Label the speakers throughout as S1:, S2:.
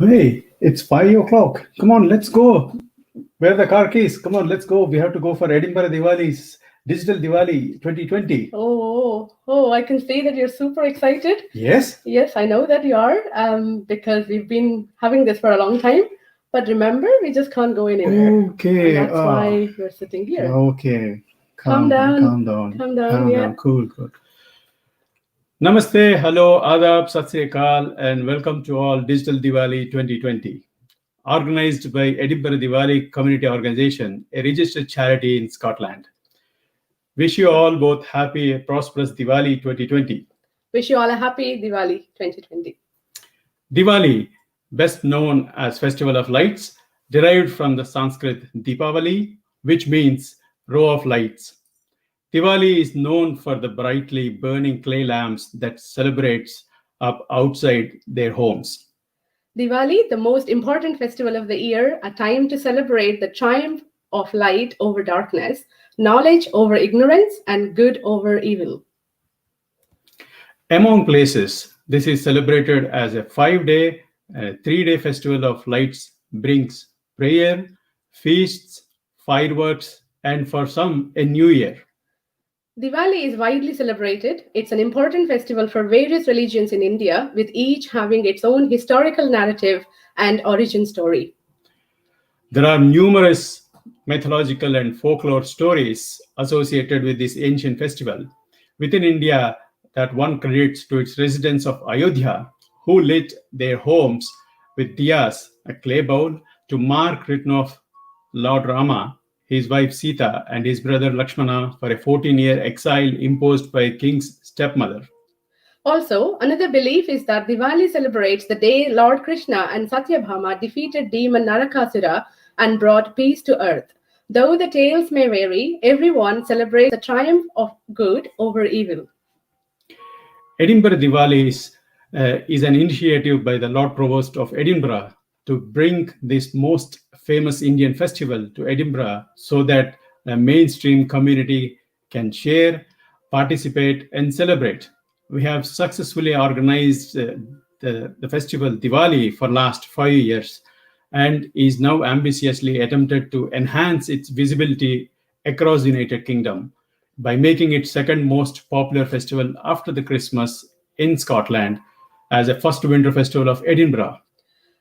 S1: Hey, it's 5 o'clock. Come on, let's go. Where are the car keys? Come on, let's go. We have to go for Edinburgh Diwali's Digital Diwali 2020.
S2: I can see that you're super excited.
S1: Yes?
S2: Yes, I know that you are, because we've been having this for a long time. But remember, we just can't go anywhere. And
S1: Okay.
S2: that's why we're sitting here.
S1: Okay.
S2: Calm down.
S1: Calm down.
S2: Calm down, yeah.
S1: Cool, good. Namaste, hello, adab, sat sri akal, and welcome to all Digital Diwali 2020. Organized by Edinburgh Diwali Community Organization, a registered charity in Scotland. Wish you all both happy, prosperous Diwali 2020.
S2: Wish you all a happy Diwali 2020.
S1: Diwali, best known as Festival of Lights, derived from the Sanskrit Deepavali, which means row of lights. Diwali is known for the brightly burning clay lamps that celebrates up outside their homes.
S2: Diwali, the most important festival of the year, a time to celebrate the triumph of light over darkness, knowledge over ignorance, and good over evil.
S1: Among places, this is celebrated as a 5-day, 3-day festival of lights, brings prayer, feasts, fireworks, and for some, a new year.
S2: Diwali is widely celebrated. It's an important festival for various religions in India, with each having its own historical narrative and origin story.
S1: There are numerous mythological and folklore stories associated with this ancient festival. Within India, that one credits to its residents of Ayodhya, who lit their homes with diyas, a clay bowl, to mark return of Lord Rama, his wife Sita, and his brother Lakshmana for a 14-year exile imposed by king's stepmother.
S2: Also, another belief is that Diwali celebrates the day Lord Krishna and Satyabhama defeated demon Narakasura and brought peace to earth. Though the tales may vary, everyone celebrates the triumph of good over evil.
S1: Edinburgh Diwali is an initiative by the Lord Provost of Edinburgh to bring this most famous Indian festival to Edinburgh so that the mainstream community can share, participate, and celebrate. We have successfully organized the festival Diwali for last 5 years and is now ambitiously attempted to enhance its visibility across the United Kingdom by making it second most popular festival after the Christmas in Scotland as a first winter festival of Edinburgh.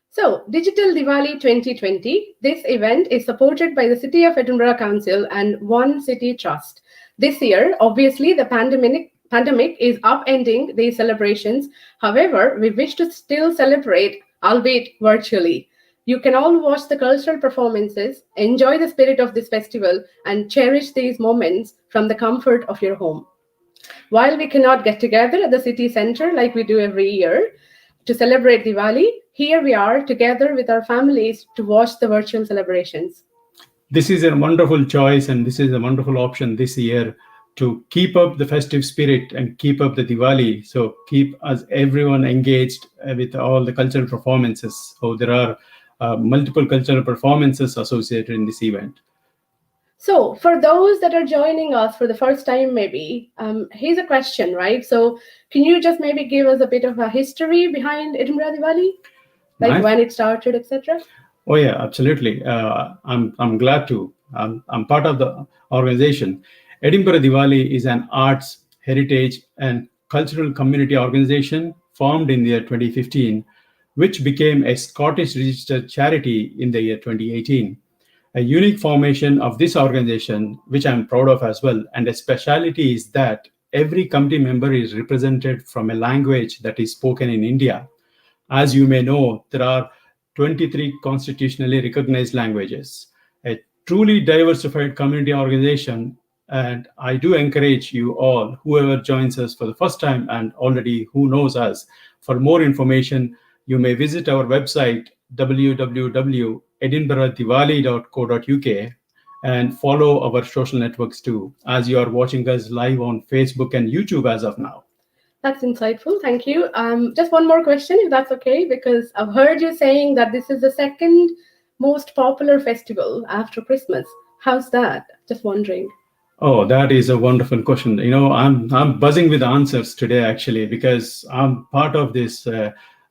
S2: So, Digital Diwali 2020, this event is supported by the City of Edinburgh Council and One City Trust. This year, obviously, the pandemic is upending these celebrations. However, we wish to still celebrate, albeit virtually. You can all watch the cultural performances, enjoy the spirit of this festival, and cherish these moments from the comfort of your home. While we cannot get together at the city center like we do every year to celebrate Diwali, here we are together with our families to watch the virtual celebrations.
S1: This is a wonderful choice and this is a wonderful option this year to keep up the festive spirit and keep up the Diwali. So keep us everyone engaged with all the cultural performances. So there are multiple cultural performances associated in this event.
S2: So, for those that are joining us for the first time, maybe, here's a question, right? So, can you just maybe give us a bit of a history behind Edinburgh Diwali? Like when it started, etc.?
S1: Oh, yeah, absolutely. I'm glad to. I'm part of the organization. Edinburgh Diwali is an arts, heritage, and cultural community organization formed in the year 2015, which became a Scottish registered charity in the year 2018. A unique formation of this organization, which I'm proud of as well, and a speciality is that every committee member is represented from a language that is spoken in India. As you may know, there are 23 constitutionally recognized languages, a truly diversified community organization, and I do encourage you all, whoever joins us for the first time and already who knows us, for more information, you may visit our website www.edinburghdiwali.co.uk and follow our social networks too, as you are watching us live on Facebook and YouTube as of now.
S2: That's insightful. Thank you. Just one more question, if that's okay, because I've heard you saying that this is the second most popular festival after Christmas. How's that? Just wondering.
S1: Oh, that is a wonderful question. I'm buzzing with answers today, actually, because I'm part of this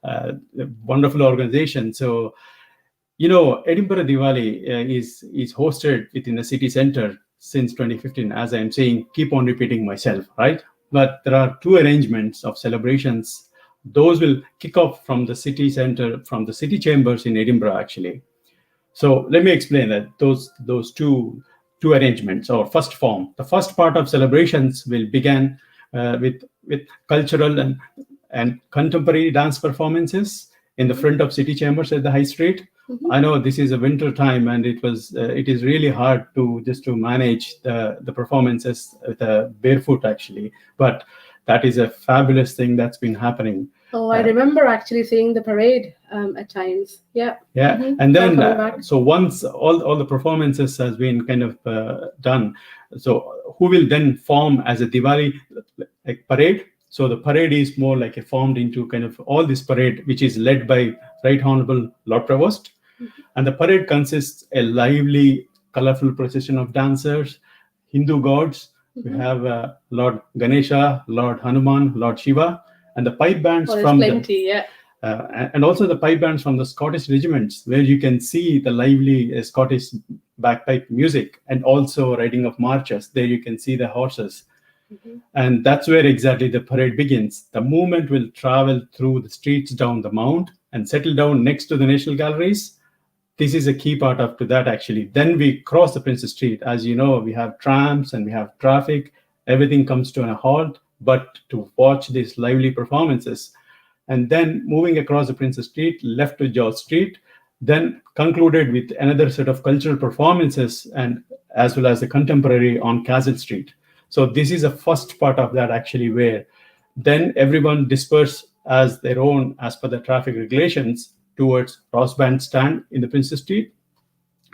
S1: a wonderful organization. So, Edinburgh Diwali is hosted within the city center since 2015. As I'm saying, keep on repeating myself, right? But there are two arrangements of celebrations. Those will kick off from the city center, from the city chambers in Edinburgh, actually. So let me explain that those two arrangements or first form. The first part of celebrations will begin with cultural and contemporary dance performances in the front of city chambers at the high street. I know this is a winter time, and it is really hard to manage the performances with barefoot, actually. But that is a fabulous thing that's been happening.
S2: Oh, I remember actually seeing the parade at times. Yeah.
S1: Yeah, and then so once all the performances has been kind of done, so who will then form as a Diwali like parade? So the parade is more like a formed into kind of all this parade, which is led by Right Honorable Lord Provost, and the parade consists a lively, colorful procession of dancers, Hindu gods. We have Lord Ganesha, Lord Hanuman, Lord Shiva, and the pipe bands from
S2: plenty,
S1: and also the pipe bands from the Scottish regiments, where you can see the lively Scottish bagpipe music, and also riding of marches. There you can see the horses. And that's where exactly the parade begins. The movement will travel through the streets down the mount and settle down next to the National Galleries. This is a key part of to that, actually. Then we cross the Princess Street. As you know, we have trams and we have traffic. Everything comes to a halt, but to watch these lively performances. And then moving across the Princess Street, left to George Street, then concluded with another set of cultural performances, and as well as the contemporary on Castle Street. So this is a first part of that, actually, where then everyone disperse as their own, as per the traffic regulations, towards Ross Bandstand in the Princess Street.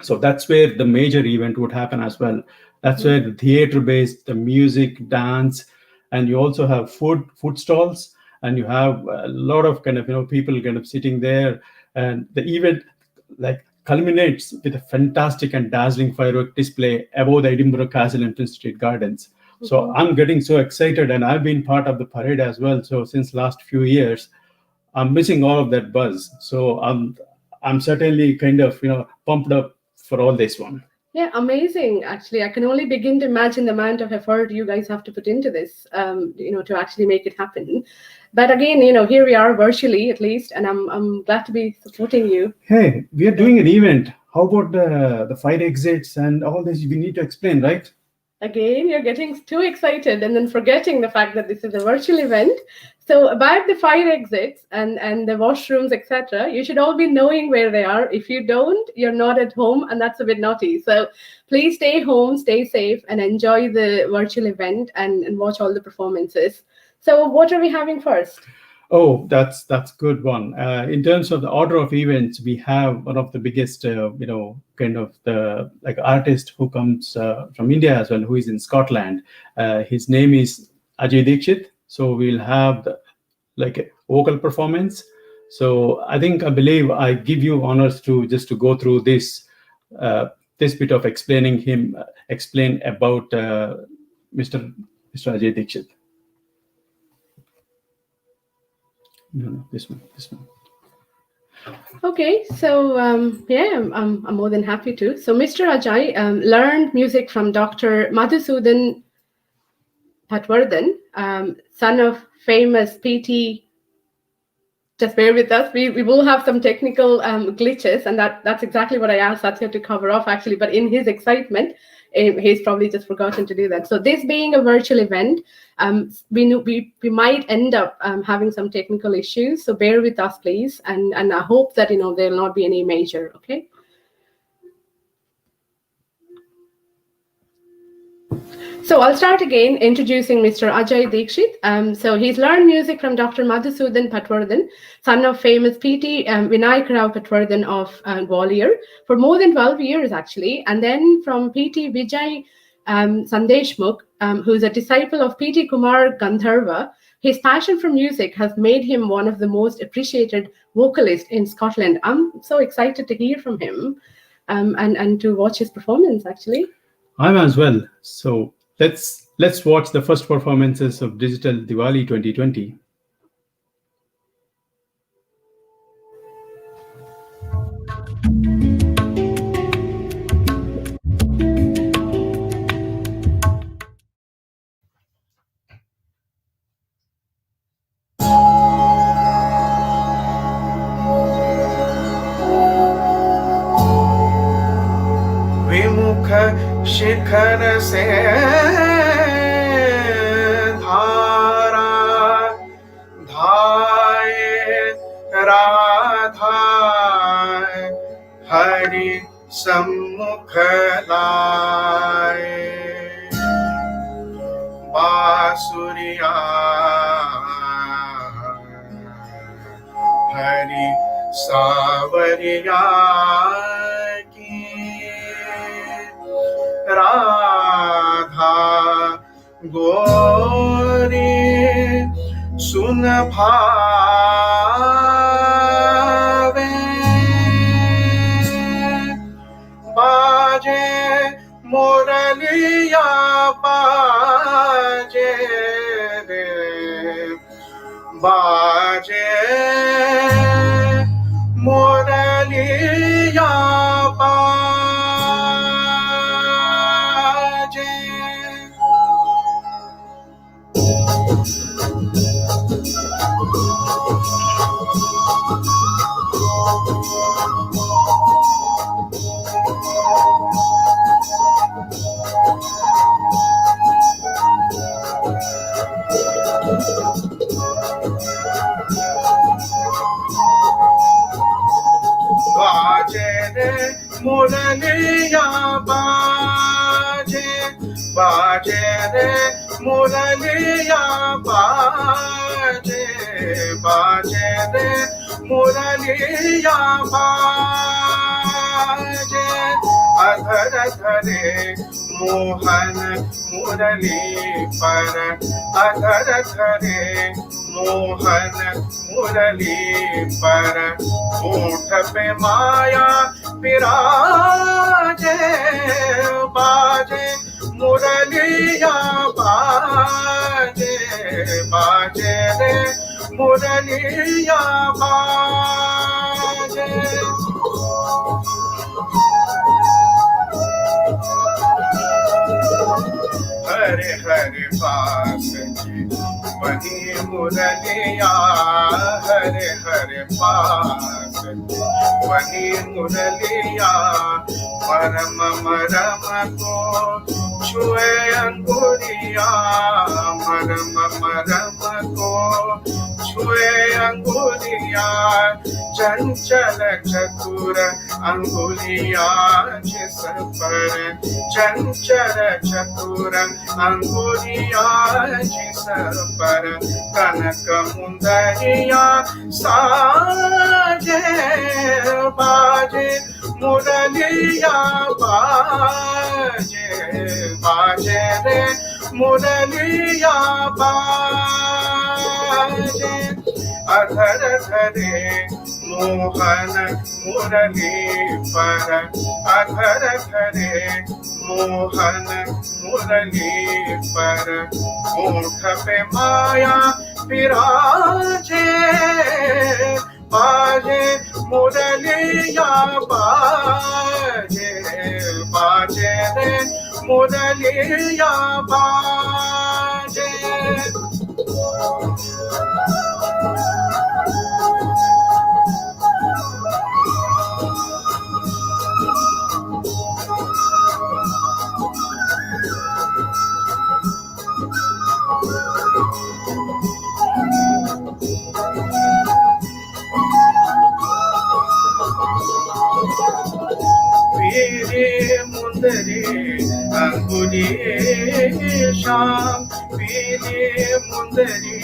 S1: So that's where the major event would happen as well. That's where the theater-based, the music, dance, and you also have food stalls, and you have a lot of kind of people kind of sitting there, and the event like culminates with a fantastic and dazzling firework display above the Edinburgh Castle and Princess Street Gardens. So I'm getting so excited, and I've been part of the parade as well. So since last few years, I'm missing all of that buzz. So I'm certainly kind of pumped up for all this one.
S2: Yeah, amazing. Actually, I can only begin to imagine the amount of effort you guys have to put into this, to actually make it happen. But again, here we are virtually, at least, and I'm glad to be supporting you.
S1: Hey, we are doing an event. How about the fire exits and all this? We need to explain, right?
S2: Again, you're getting too excited and then forgetting the fact that this is a virtual event. So about the fire exits and the washrooms, etc., you should all be knowing where they are. If you don't, you're not at home, and that's a bit naughty. So please stay home, stay safe, and enjoy the virtual event and watch all the performances. So what are we having first?
S1: Oh, that's good one. In terms of the order of events, we have one of the biggest, kind of the like artist who comes from India as well, who is in Scotland. His name is Ajay Dikshit. So we'll have like a vocal performance. So I believe I give you honors to go through this bit of explain about Mr. Ajay Dikshit. No, this one.
S2: Okay, so I'm more than happy to. So Mr. Ajay learned music from Dr. Madhusudan Patwardhan, son of famous PT. Just bear with us. We will have some technical glitches, and that's exactly what I asked Satya to cover off, actually. But in his excitement, he's probably just forgotten to do that. So this being a virtual event, we might end up having some technical issues. So bear with us, please, and I hope that there'll not be any major. Okay. So I'll start again introducing Mr. Ajay Dikshit. So he's learned music from Dr. Madhusudan Patwardhan, son of famous PT Vinayak Rao Patwardhan of Gwalior, for more than 12 years, actually. And then from PT Vijay Sandeshmukh, who's a disciple of PT Kumar Gandharva, his passion for music has made him one of the most appreciated vocalists in Scotland. I'm so excited to hear from him and to watch his performance, actually.
S1: I'm as well. So let's watch the first performances of Digital Diwali 2020.
S3: शिखर से धारा धाये राधा हरि सम्मुख लाए। बांसुरिया हरि सावरिया की राधा गोरी सुन भावे। बाजे मुरलिया बाजे रे बाजे मुरलिया बाजे। बाजे रे मुरलिया बाजे बाजे रे मुरलिया बाजे बाजे रे मुरलिया बाजे। अधर धरे मोहन मुरली पर अधर धरे मोहन मुरली पर। होठ पे माया विराजे बाजे मुरलिया बाजे बाजे रे मुरलिया बाजे। हरे हरे पास बनी मुरलिया हरे हरे पास बनी मुरलिया। मरम मरम को छुए अंगुरिया मरम मरम को छुए अंगुरिया। चंचल चतुर अंगुलिया जिस पर चंचल चतुर अंगुलिया जिस पर। कनक मुंदरिया साजे बाजे मुरलिया बाजे बाजे रे मुरलिया बाजे। अधर धरे मोहन मुरली पर अधर धरे मोहन मुरली पर। होठ पे माया विराजे बाजे मुरलिया बाजे बाजे रे मुरलिया बाजे। पीरे मुंदरी अंगुली श्याम पीरे मुंदरी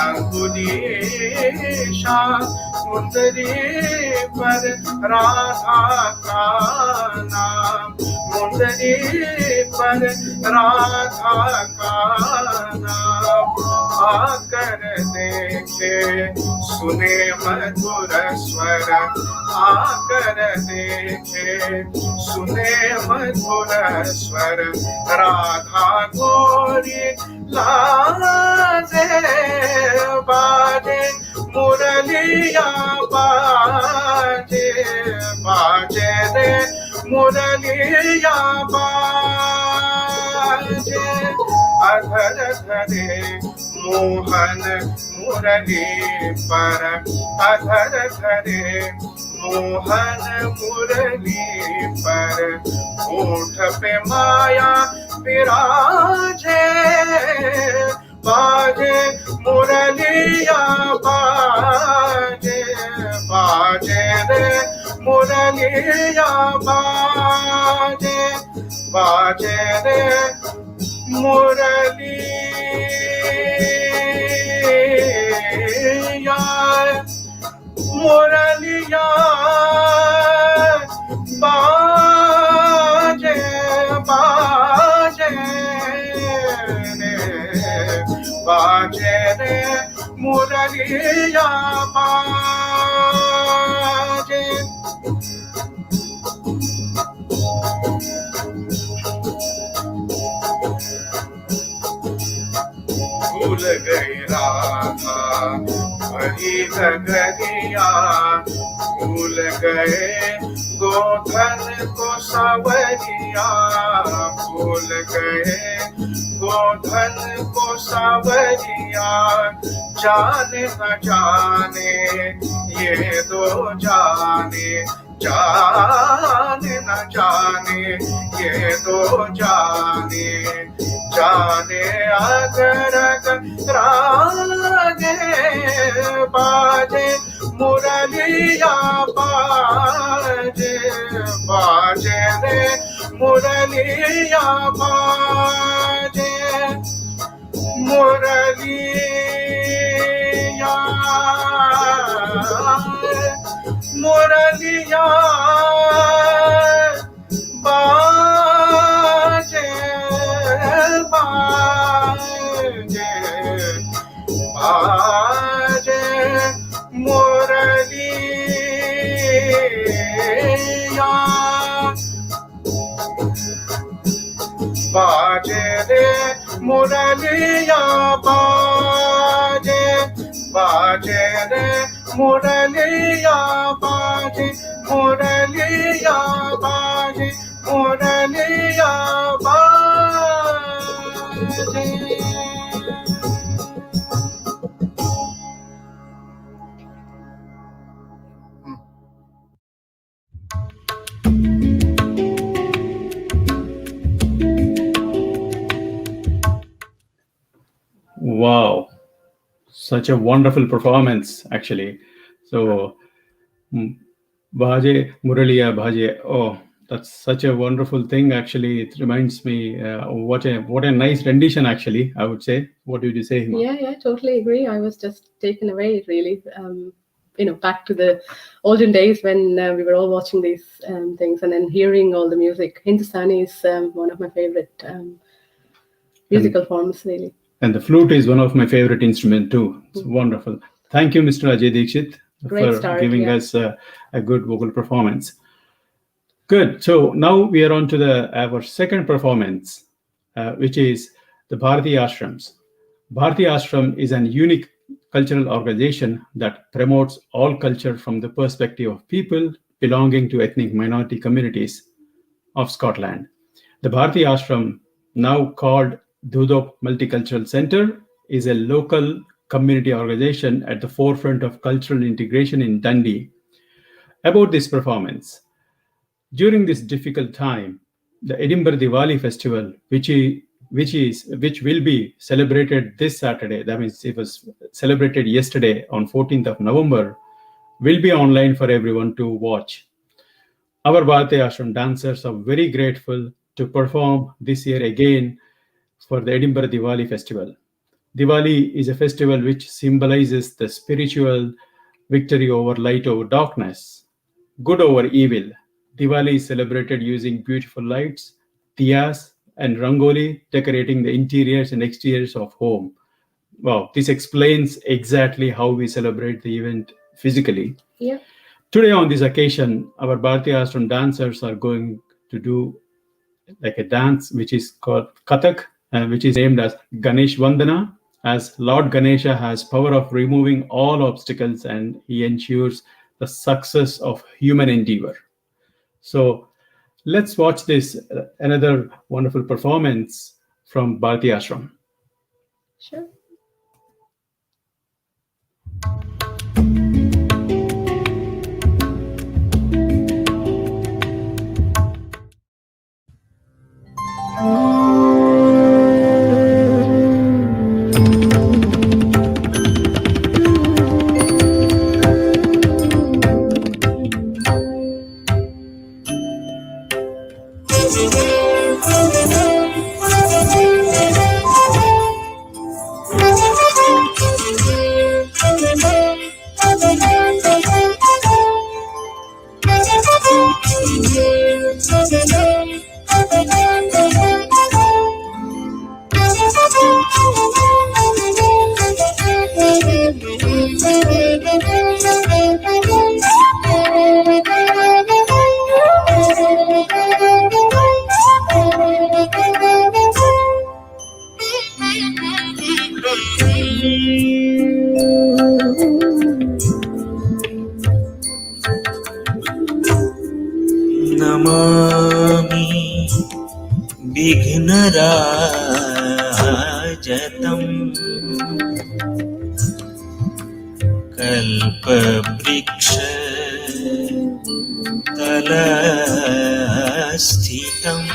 S3: अंगुली श्याम। मुंदरी पर राधा का नाम मुंदरी पर राधा का नाम। आकर देखे सुने मधुर स्वर आकर देखे सुने मधुर स्वर। राधा गोरी लाजे बाजे मुरलिया बाजे बाजे रे मुरलिया बाजे। अधर धरे मोहन मुरली पर अधर धरे मोहन मुरली पर होठ पे माया विराजे बाजे मुरलिया बाजे बाजे रे मुरलिया बाजे बाजे रे मुरलिया मुरलिया बाजे बाजे रे बाजे रे मुरलिया बाजे भूल गई राधा वही नगरिया भूल गए गोधन को सावरिया भूल गए गोधन को सावरिया जाने न जाने ये दो जाने जाने न जाने ये दो जाने जाने अगर रागे बाजे मुरलिया बाजे बाजे रे मुरलिया बाजे मुरलिया मुरलिया बाजे बाजे बाजे मुरलिया बाजे रे मुरलिया बाजे बाजे रे मुरलिया बाजे मुरलिया बाजे मुरलिया बाजे
S1: Wow, such a wonderful performance, actually. So, Bhaje, Muraliya Bhaje. Oh, that's such a wonderful thing. Actually, it reminds me what a nice rendition. Actually, I would say. What did you say, Hima?
S2: Yeah, totally agree. I was just taken away, really. Back to the olden days when we were all watching these things and then hearing all the music. Hindustani is one of my favorite musical forms, really.
S1: And the flute is one of my favorite instrument too. It's wonderful. Thank you, Mr. Ajay Dikshit,
S2: Great
S1: for
S2: start,
S1: giving
S2: yeah.
S1: us a good vocal performance. Good. So now we are on to our second performance, which is the Bharati Ashrams. Bharati Ashram is an unique cultural organization that promotes all culture from the perspective of people belonging to ethnic minority communities of Scotland. The Bharati Ashram, now called Dudok Multicultural Centre, is a local community organization at the forefront of cultural integration in Dundee. About this performance, during this difficult time, the Edinburgh Diwali festival, which will be celebrated this Saturday, that means it was celebrated yesterday on 14th of November, will be online for everyone to watch. Our Bharati Ashram dancers are very grateful to perform this year again for the Edinburgh Diwali festival. Diwali is a festival which symbolizes the spiritual victory over light over darkness, good over evil. Diwali is celebrated using beautiful lights, diyas, and rangoli, decorating the interiors and exteriors of home. Wow, this explains exactly how we celebrate the event physically.
S2: Yeah.
S1: Today on this occasion, our Bharati Ashram dancers are going to do like a dance which is called Kathak, which is named as Ganesh Vandana, as Lord Ganesha has power of removing all obstacles and he ensures the success of human endeavor. So let's watch this, another wonderful performance from Bharati Ashram.
S2: Sure.
S4: Namami विघ्नराजतम् कल्पवृक्ष तलस्थितम्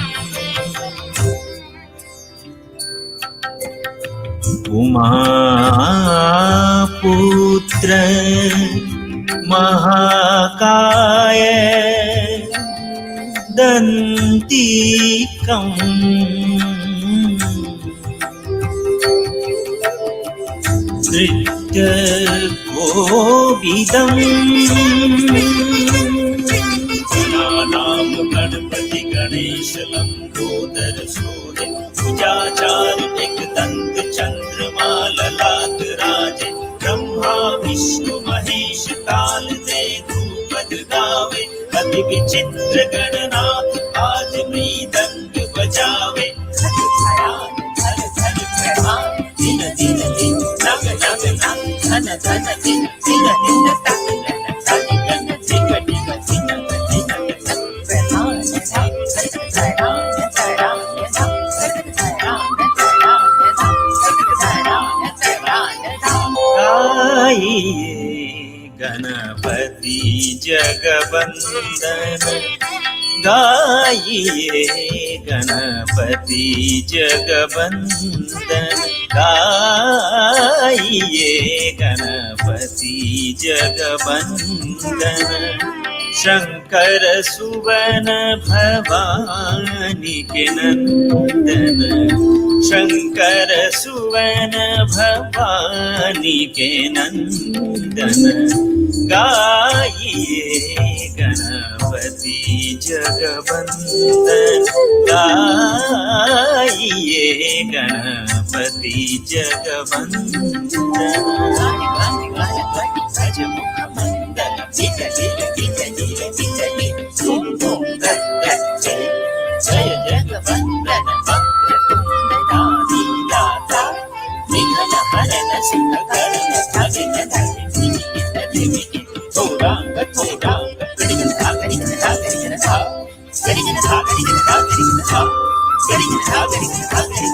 S4: उमापुत्र महाकाय दन्तिकम् नृत्यकोविदम् नाम गणपति गणेश लंबोदर सूर्य पूजाचार एकदंत चंद्रमा ललाट राजे ब्रह्मा विष्णु महेश काल दे धूपद गावे अति विचित्र गणनाथ आज मृदंग बजावे दिन दिन दिन नग नग नग धन धन दिन दिन दिन तक तक गण जिग जिग दिन दिन गणपति जगवंदन गाइए गणपति जगवंदन गाइए गणपति जगवंदन शंकर सुवन भवानी के नंदन शंकर सुवन भवानी के नंदन गाइए गणपति जगवंदन गाइए गणपति जगवंदन जय जगवंदन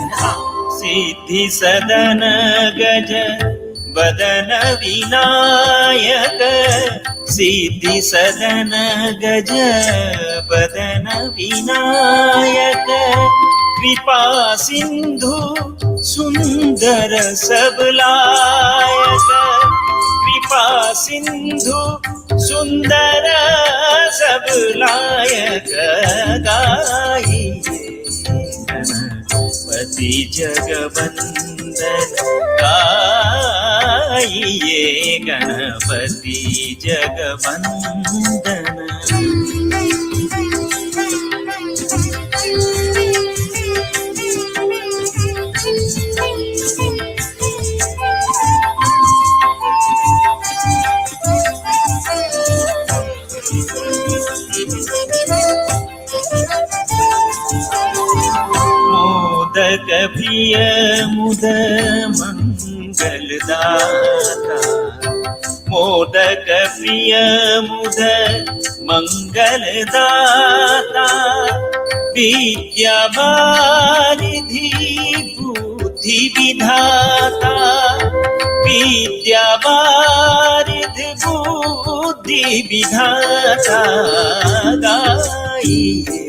S4: सिद्धि सदन गज बदन विनायक सिद्धि सदन गज बदन विनायक कृपा सिंधु सुंदर सबलायक कृपा सिंधु सुंदर सबलायक गाइए गणपति जगवंदन गाइए गणपति जगवंदन मोदक प्रिय मुद मंगलदाता मोदक प्रिय मुद मंगलदाता विद्या वारिधि बुद्धि विधाता विद्या वारिधि बुद्धि विधाता गाइए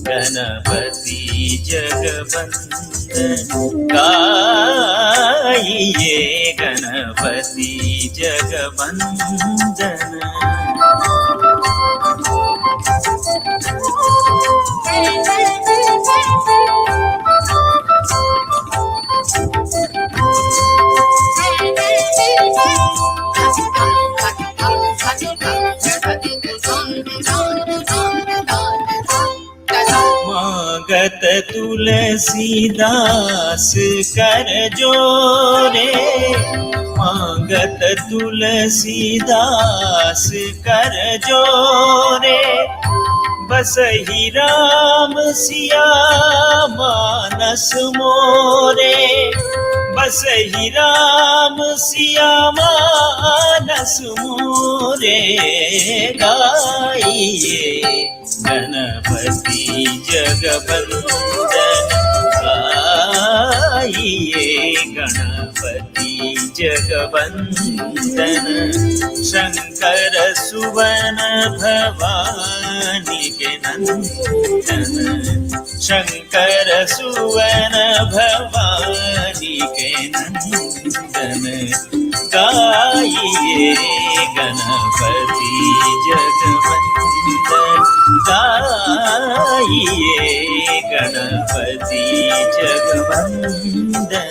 S4: गणपति जगवंदन गाइए गणपति जगवंदन मांगत तुलसीदास कर जोरे मांगत तुलसीदास कर जोरे, बसहि राम सिया मानस मोरे, बसहि राम सिया मानस मोरे, गाइए गणपति जगवंदन, गाइए गणपति जगवंदन, शंकर सुवन भवानी के नंदन, शंकर सुवन भवानी के नंदन, गाइए गणपति जगवंदन, गाइए Ganpati जगवंदन।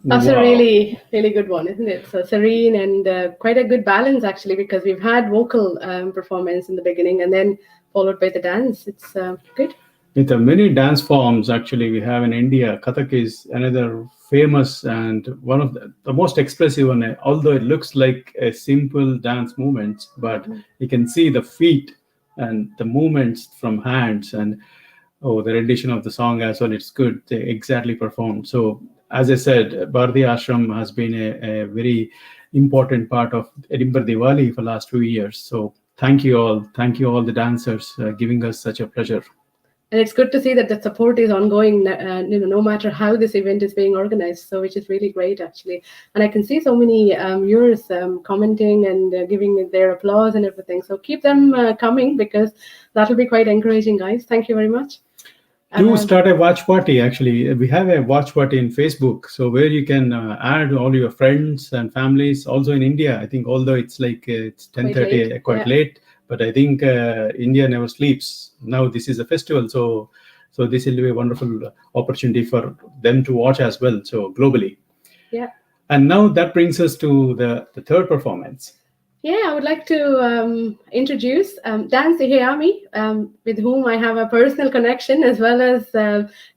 S2: That's
S1: Wow.
S2: a really, really good one, isn't it? So serene and quite a good balance, actually, because we've had vocal performance in the beginning and then followed by the dance. It's good.
S1: With the many dance forms actually we have in India, Kathak is another famous and one of the most expressive one. Although it looks like a simple dance movements, but you can see the feet and the movements from hands and the rendition of the song as well. It's good. They exactly performed. So as I said, Bharati Ashram has been a very important part of Edinburgh Diwali for the last 2 years. So thank you all. Thank you all the dancers giving us such a pleasure.
S2: And it's good to see that the support is ongoing, no matter how this event is being organized. So, which is really great, actually. And I can see so many viewers commenting and giving their applause and everything. So keep them coming, because that'll be quite encouraging, guys. Thank you very much.
S1: Do start a watch party. Actually, we have a watch party in Facebook, so where you can add all your friends and families. Also in India, I think, although it's like it's 10:30, quite late, but I think India never sleeps. Now this is a festival, so this will be a wonderful opportunity for them to watch as well. So globally,
S2: yeah.
S1: And now that brings us to the third performance.
S2: Yeah, I would like to introduce Dan Sihayami, with whom I have a personal connection, as well as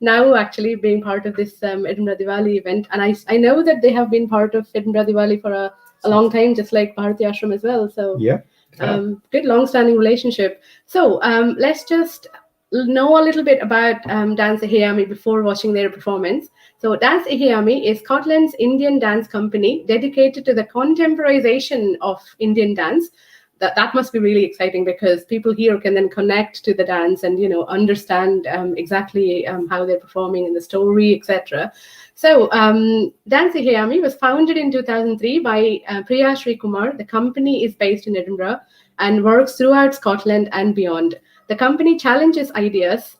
S2: now actually being part of this Edinburgh Diwali event. And I know that they have been part of Edinburgh Diwali for a long time, just like Bharati Ashram as well. So
S1: yeah.
S2: Good long-standing relationship. So let's just know a little bit about Dan Sihayami before watching their performance. So Dan Sihayami is Scotland's Indian dance company dedicated to the contemporization of Indian dance. That must be really exciting, because people here can then connect to the dance and understand exactly how they're performing in the story, etc. So Dan Sihayami was founded in 2003 by Priya Sri Kumar. The company is based in Edinburgh and works throughout Scotland and beyond. The company challenges ideas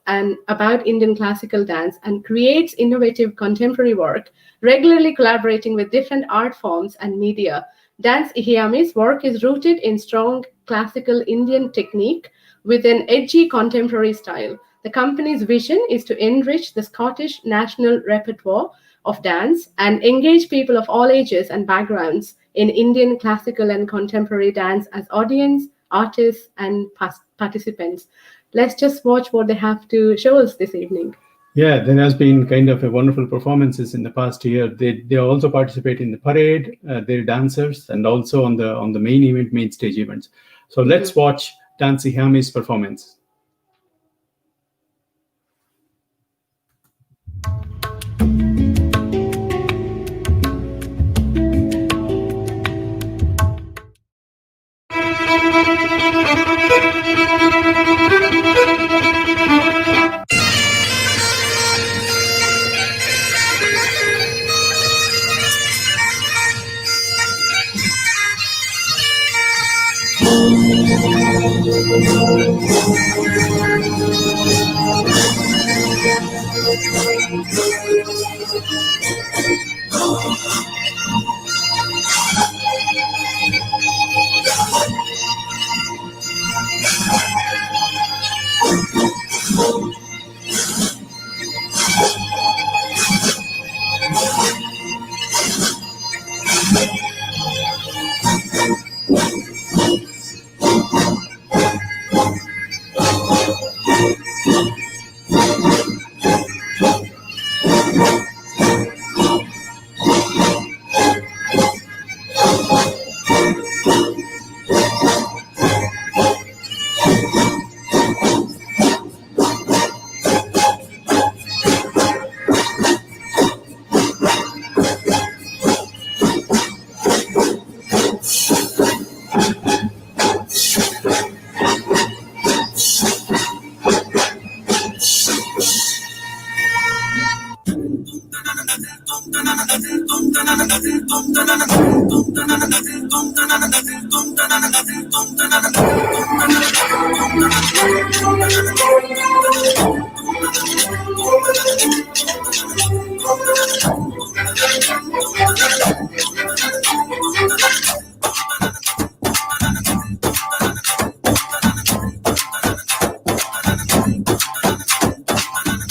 S2: about Indian classical dance and creates innovative contemporary work, regularly collaborating with different art forms and media. Dan Sihayami's work is rooted in strong classical Indian technique with an edgy contemporary style. The company's vision is to enrich the Scottish national repertoire of dance and engage people of all ages and backgrounds in Indian classical and contemporary dance as audience, artists, and participants. Let's just watch what they have to show us this evening.
S1: Yeah, there has been kind of a wonderful performances in the past year. They also participate in the parade. They're dancers, and also on the main stage events. So let's watch Dan Sihayami's performance.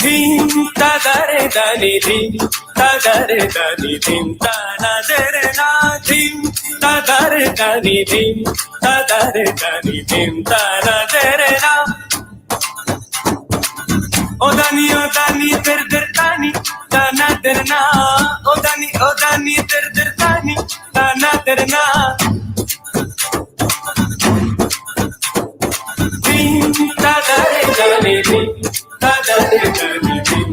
S4: ಧೀಂ ತದರೆ ದನಿ ಧೀಂ ತದರೆ ದನಿ ಧೀಂ ತನದರೆ ನಾ ಧೀಂ ತದರೆ ದನಿ ಧೀಂ ತದರೆ ದನಿ ಧೀಂ ತನದರೆ ನಾ o dani ter tani dana derna o dani ter tani dana derna dim da dare dani dim da dare dani dim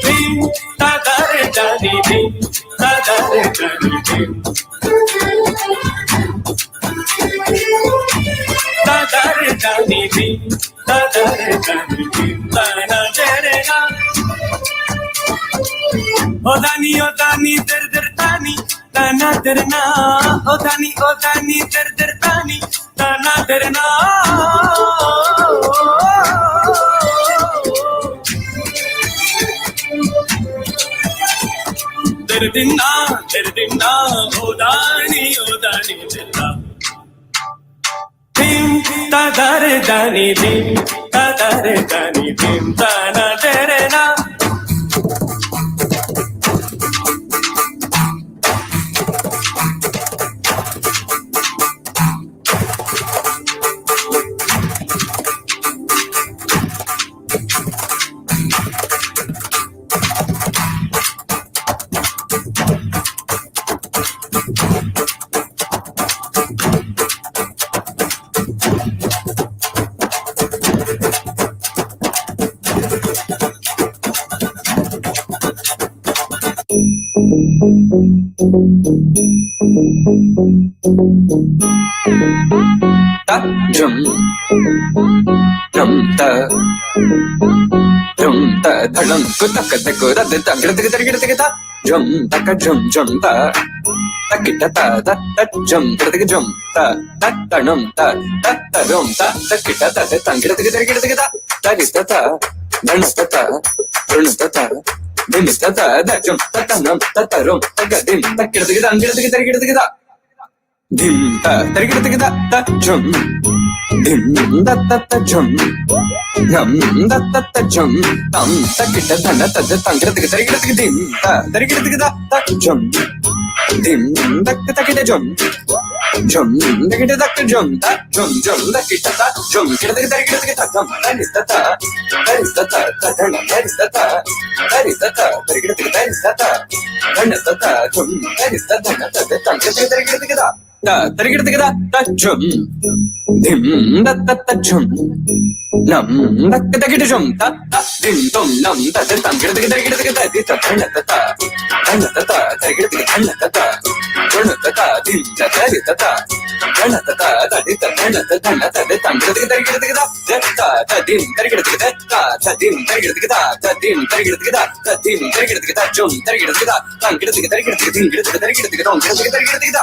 S4: dim da dare dani dim da dare dani dim tadare dani dim tadare dani dim dana derena o dani der tani dana derna o dani der tani dana derna derdinna o dani derna dim tadare dani dim dana derena
S5: ta drum ta dhalam ko tak ko da da gira ta drum ta takita ta da drum ta tanam ta rum ta takita ta gira ta tarista ta dhanasta ta runasta ta dimista ta da drum ta tanam ta rum ta gira ta dim ta gira ta drum dim da drum nam da drum tam takita dhana ta gira dim ta gira ta drum dim da drum drum gira drum ta drum da kita ta drum gira ta drum tarista ta dhana tarista ta gira ta drum tarista dhana ta gira ta drum dim da drum nam da drum ta dim tom nam da gira ta dhana ta gira dim da tarista ta dhana ta dhana ta dhana ta dim gira ta drum gira ta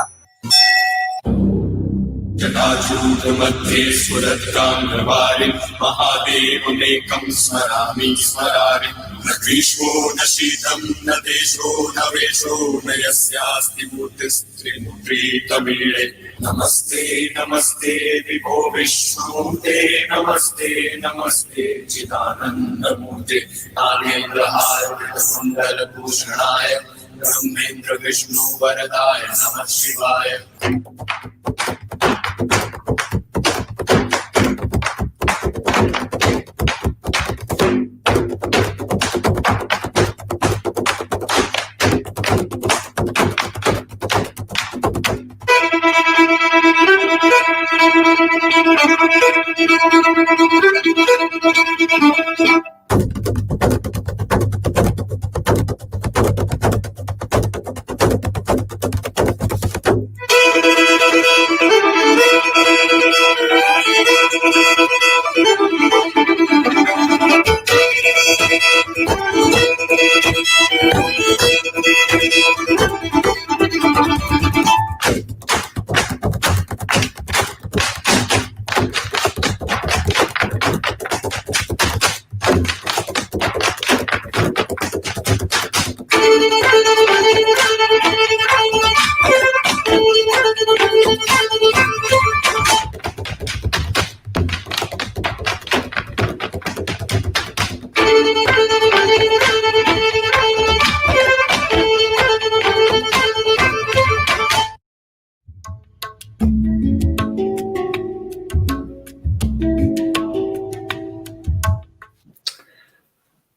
S6: जटाजूटमध्ये स्फुरद्गाम्रवारिं महादेवमेकं स्मरामि स्मरामि न ग्रीष्मो न शीतं न देशो न वेशो न यस्यास्ति मूर्तिस्त्रिमूर्ति तमीळे नमस्ते नमस्ते विभो विष्णुते नमस्ते नमस्ते चिदानन्दमूर्ते नागेन्द्रहारकुण्डलभूषणाय ब्रह्मेन्द्र विष्णु वरदाय नमः शिवाय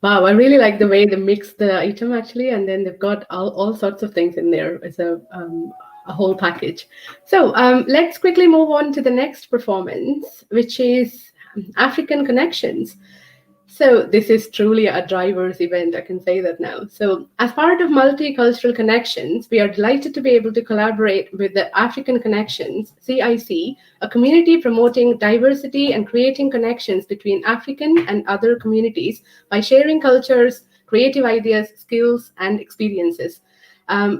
S2: Wow, I really like the way they mix the item actually, and then they've got all sorts of things in there. It's a whole package. So let's quickly move on to the next performance, which is African Connections. So this is truly a driver's event, I can say that now. So as part of Multicultural Connections, we are delighted to be able to collaborate with the African Connections, CIC, a community promoting diversity and creating connections between African and other communities by sharing cultures, creative ideas, skills, and experiences.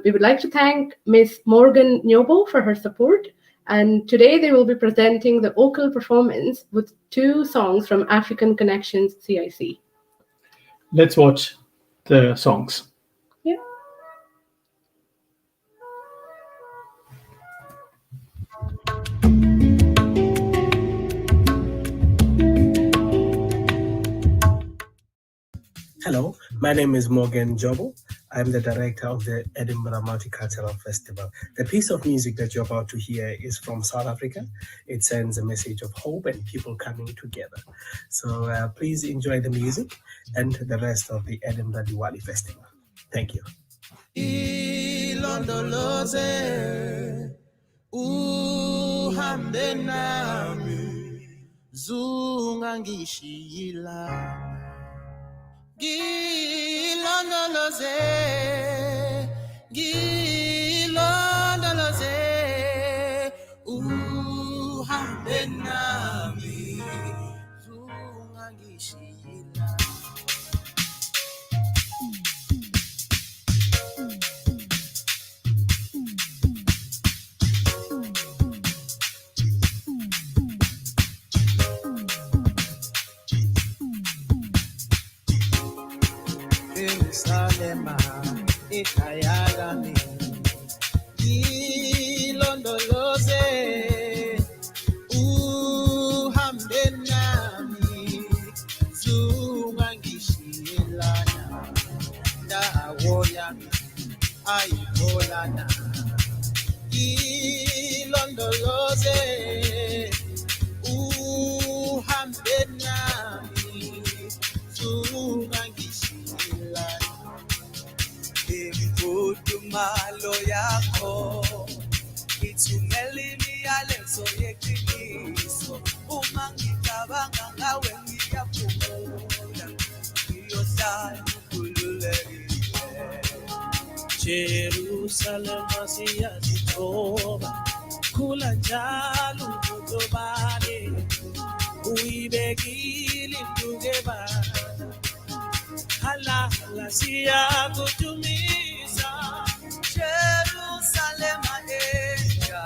S2: We would like to thank Ms. Morgan Nyobo for her support. And today they will be presenting the vocal performance with 2 songs from African Connections CIC.
S1: Let's watch the songs.
S2: Yeah.
S7: Hello, my name is Morgan Jobo. I'm the director of the Edinburgh Multicultural Festival. The piece of music that you're about to hear is from South Africa. It sends a message of hope and people coming together. So please enjoy the music and the rest of the Edinburgh Diwali Festival. Thank you.
S8: Gilondoloze, gilondoloze, uhambe nami, zungangishila. Jerusalema, ikayalami, ilondoloze, uhambe nami, zungangishilana, ndawo yami, ayikholana, ilondoloze, uhambe nami, zungangishilana. Imfudumalo yakho ithumela imiyalezo yeqiniso uma ngicabanga ngawe ngiyaphumula ngiyohlala ngikhululekile Jerusalema siyazithoba khula njalo ngobani uyibekile induke bani halala siyakutumisa Jerusalema eja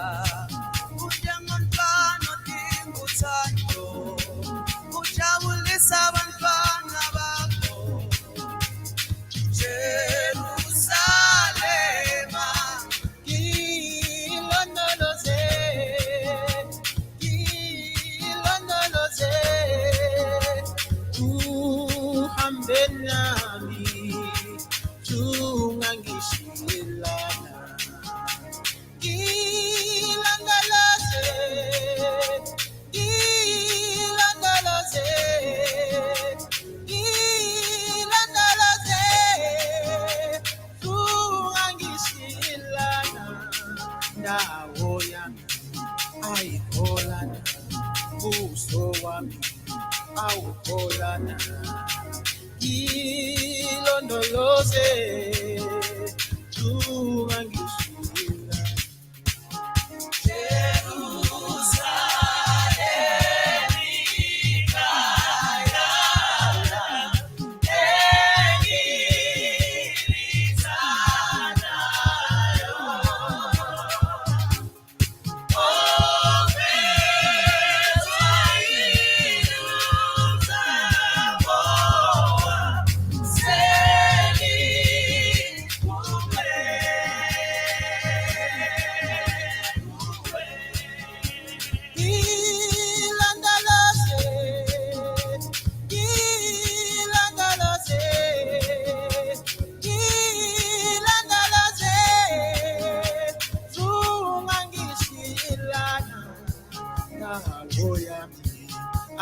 S8: indawo yami ayikholana buso wami awukholana ilondoloze ungangishila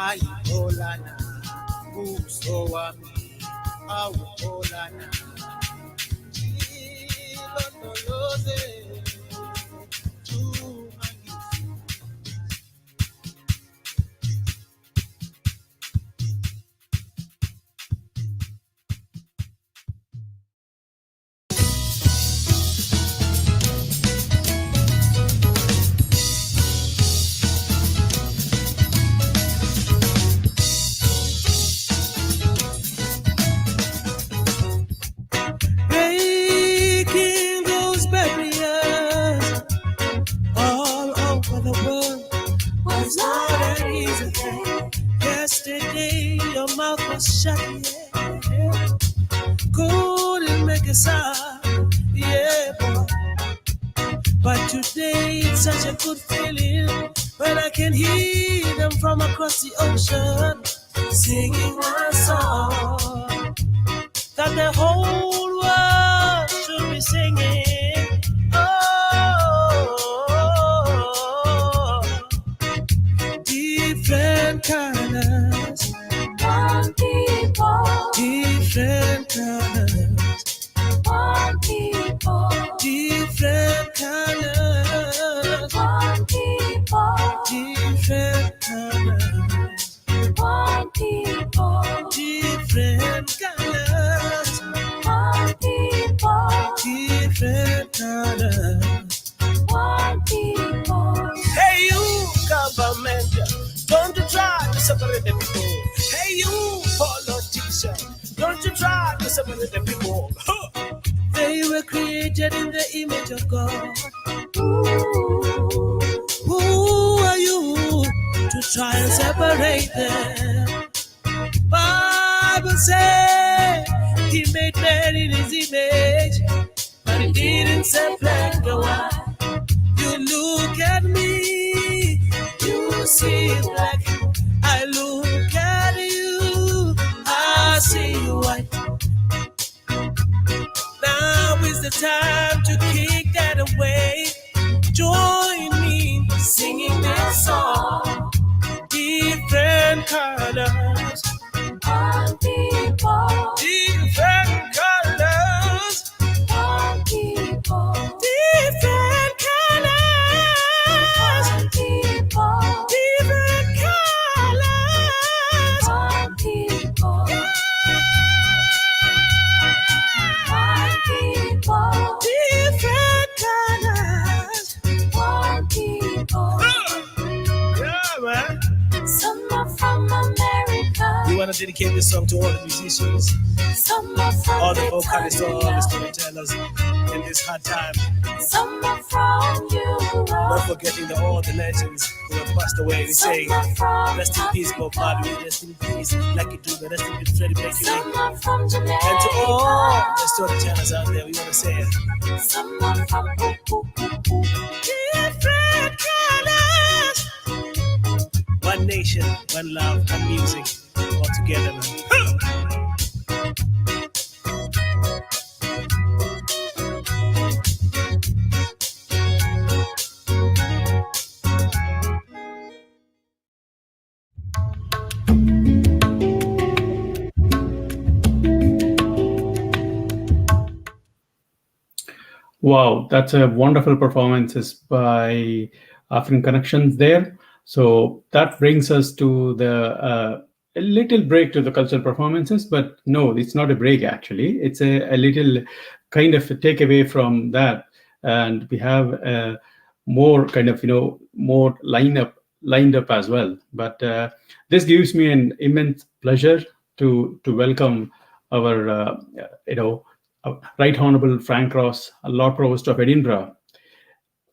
S8: ayikholana buso wami awukholana ilondoloze breaking those barriers all over the world was not an easy thing. Yesterday your mouth was shut, yeah. Couldn't make a sound, yeah, boy. But today it's such a good feeling when I can hear them from across the ocean singing my song that the whole world should be singing. Oh, different colors, one people, different colors, one people, different colors, one people, different colors, one people, different colors, one people, different colors, one people. Hey you, government, don't you try to separate the people. Hey you, politician, don't you try to separate the people. They were created in the image of God. Who are you to try and separate them? Bible says He made man in His image, but He didn't say black and white. You look at me, you see black. I look at you, I see white. Now is the time to kick that away. Join me singing this song. Different colors, one people. Different colors, one people. Different colors, one people. Different colors, one people. One people. Different colors, one people. Yeah, man. Some are from America. We want to dedicate this song to all the musicians,
S2: Some are from
S8: all the vocalists, all the
S2: Italia.
S8: storytellers in this hard time.
S2: Some are from
S8: Not
S2: Europe.
S8: forgetting all the legends who have passed away. We say,
S2: Some are from
S8: rest in peace, Bob Marley, rest in peace, Lucky Dube, rest in peace, Freddie Mercury.
S2: Some are from Jamaica.
S8: And to all the storytellers out there, we want to say,
S2: Some are from
S8: different colors. One nation, one love, one music, all together, man.
S1: Wow, that's a wonderful performances by African Connections there. So that brings us to the a little break to the cultural performances, but no, it's not a break actually. It's a little kind of a takeaway from that, and we have more kind of more lined up as well. But this gives me an immense pleasure to welcome our you know Right Honorable Frank Ross, Lord Provost of Edinburgh.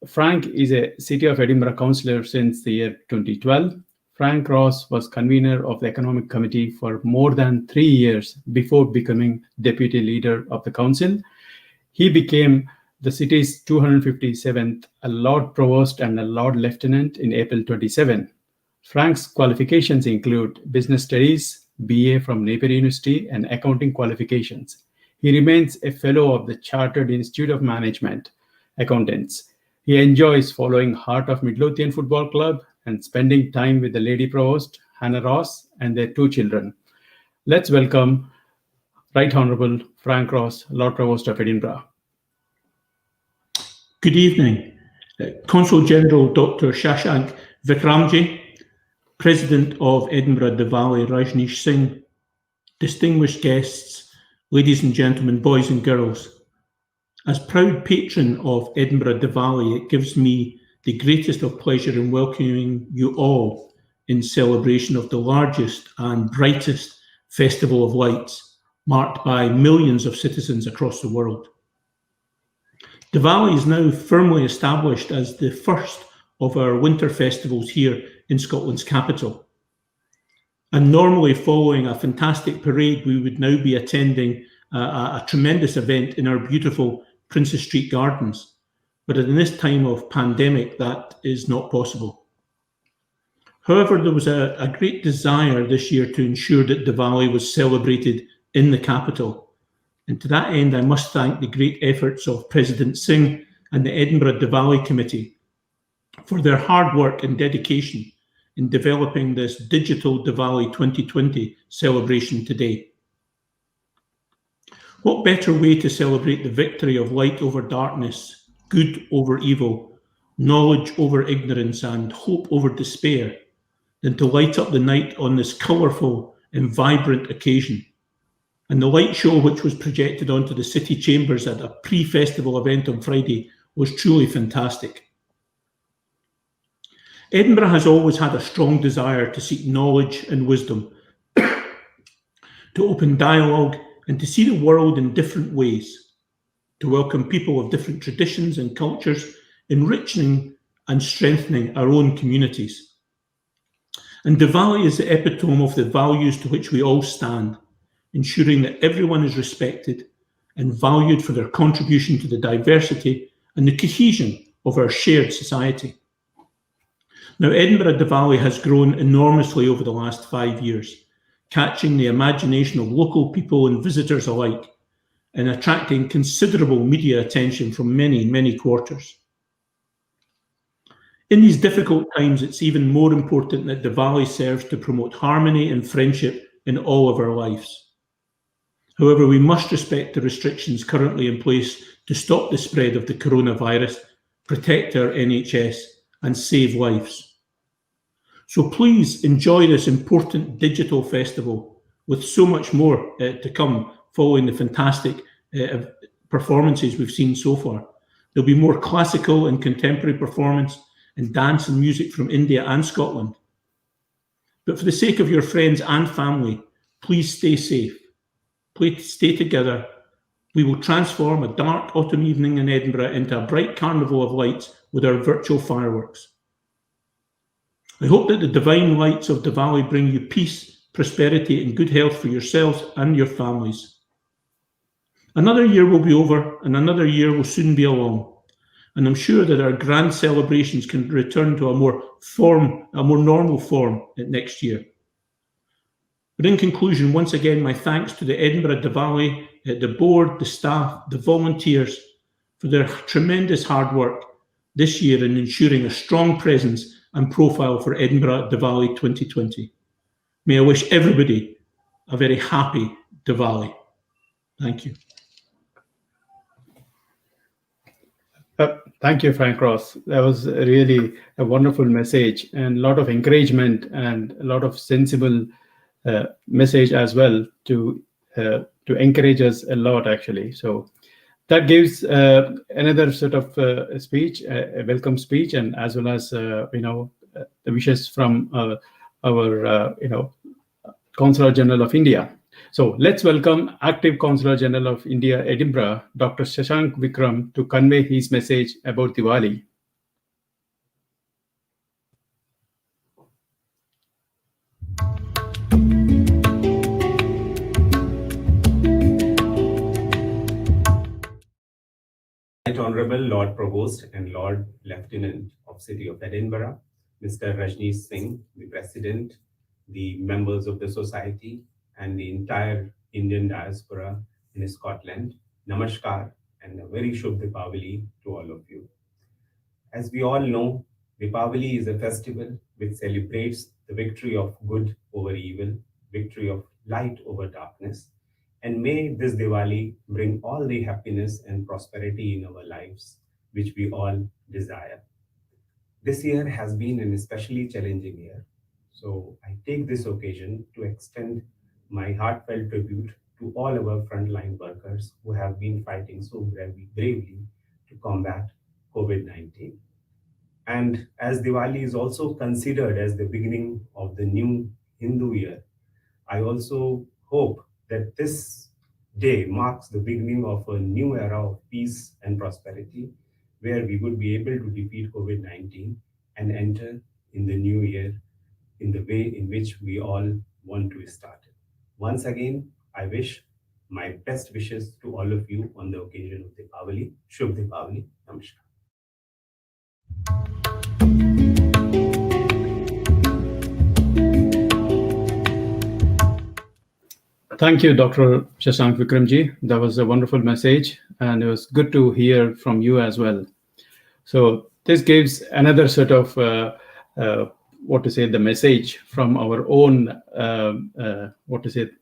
S1: Frank is a City of Edinburgh councillor since the year 2012. Frank Ross was convener of the Economic Committee for more than 3 years before becoming deputy leader of the council. He became the city's 257th Lord Provost and a Lord Lieutenant in April 27. Frank's qualifications include business studies, BA from Napier University, and accounting qualifications. He remains a fellow of the Chartered Institute of Management Accountants. He enjoys following Heart of Midlothian Football Club and spending time with the Lady Provost, Hannah Ross, and their 2 children. Let's welcome Right Honourable Frank Ross, Lord Provost of Edinburgh.
S9: Good evening. Consul General Dr. Shashank Vikramji, President of Edinburgh Diwali Rajneesh Singh, distinguished guests, ladies and gentlemen, boys and girls. As proud patron of Edinburgh Diwali, it gives me the greatest of pleasure in welcoming you all in celebration of the largest and brightest festival of lights, marked by millions of citizens across the world. Diwali is now firmly established as the first of our winter festivals here in Scotland's capital. And normally, following a fantastic parade, we would now be attending a tremendous event in our beautiful Princes Street Gardens. But in this time of pandemic, that is not possible. However, there was a great desire this year to ensure that Diwali was celebrated in the capital. And to that end, I must thank the great efforts of President Singh and the Edinburgh Diwali Committee for their hard work and dedication in developing this digital Diwali 2020 celebration today. What better way to celebrate the victory of light over darkness, good over evil, knowledge over ignorance, and hope over despair than to light up the night on this colourful and vibrant occasion? And the light show, which was projected onto the city chambers at a pre-festival event on Friday, was truly fantastic. Edinburgh has always had a strong desire to seek knowledge and wisdom, to open dialogue and to see the world in different ways, to welcome people of different traditions and cultures, enriching and strengthening our own communities. And Diwali is the epitome of the values to which we all stand, ensuring that everyone is respected and valued for their contribution to the diversity and the cohesion of our shared society. Now, Edinburgh Diwali has grown enormously over the last 5 years, catching the imagination of local people and visitors alike, and attracting considerable media attention from many, many quarters. In these difficult times, it's even more important that Diwali serves to promote harmony and friendship in all of our lives. However, we must respect the restrictions currently in place to stop the spread of the coronavirus, protect our NHS, and save lives. So please enjoy this important digital festival with so much more to come following the fantastic performances we've seen so far. There'll be more classical and contemporary performance and dance and music from India and Scotland. But for the sake of your friends and family, please stay safe. Please stay together. We will transform a dark autumn evening in Edinburgh into a bright carnival of lights with our virtual fireworks. I hope that the divine lights of Diwali bring you peace, prosperity, and good health for yourselves and your families. Another year will be over, and another year will soon be along. And I'm sure that our grand celebrations can return to a more normal form next year. But in conclusion, once again, my thanks to the Edinburgh Diwali, the board, the staff, the volunteers for their tremendous hard work this year in ensuring a strong presence and profile for Edinburgh Diwali 2020. May I wish everybody a very happy Diwali. Thank you.
S1: Thank you, Frank Ross. That was really a wonderful message and a lot of encouragement and a lot of sensible message as well to encourage us a lot, actually. So that gives another sort of speech, a welcome speech, and as well as the wishes from our Consular General of India. So let's welcome Active Consular General of India, Edinburgh, Dr. Shashank Vikram, to convey his message about Diwali.
S10: Right Honorable Lord Provost and Lord Lieutenant of City of Edinburgh, Mr. Rajneesh Singh, the President, the members of the society, and the entire Indian diaspora in Scotland, Namaskar, and a very Shubh Deepavali to all of you. As we all know, Deepavali is a festival which celebrates the victory of good over evil, victory of light over darkness. And may this Diwali bring all the happiness and prosperity in our lives, which we all desire. This year has been an especially challenging year. So I take this occasion to extend my heartfelt tribute to all our frontline workers who have been fighting so bravely to combat COVID-19. And as Diwali is also considered as the beginning of the new Hindu year, I also hope that this day marks the beginning of a new era of peace and prosperity, where we would be able to defeat COVID 19 and enter in the new year in the way in which we all want to start it. Once again, I wish my best wishes to all of you on the occasion of Deepavali. Shubh Deepavali. Namaskar.
S1: Thank you, Dr. Shashank Vikramji. That was a wonderful message, and it was good to hear from you as well. So this gives another sort of the message from our own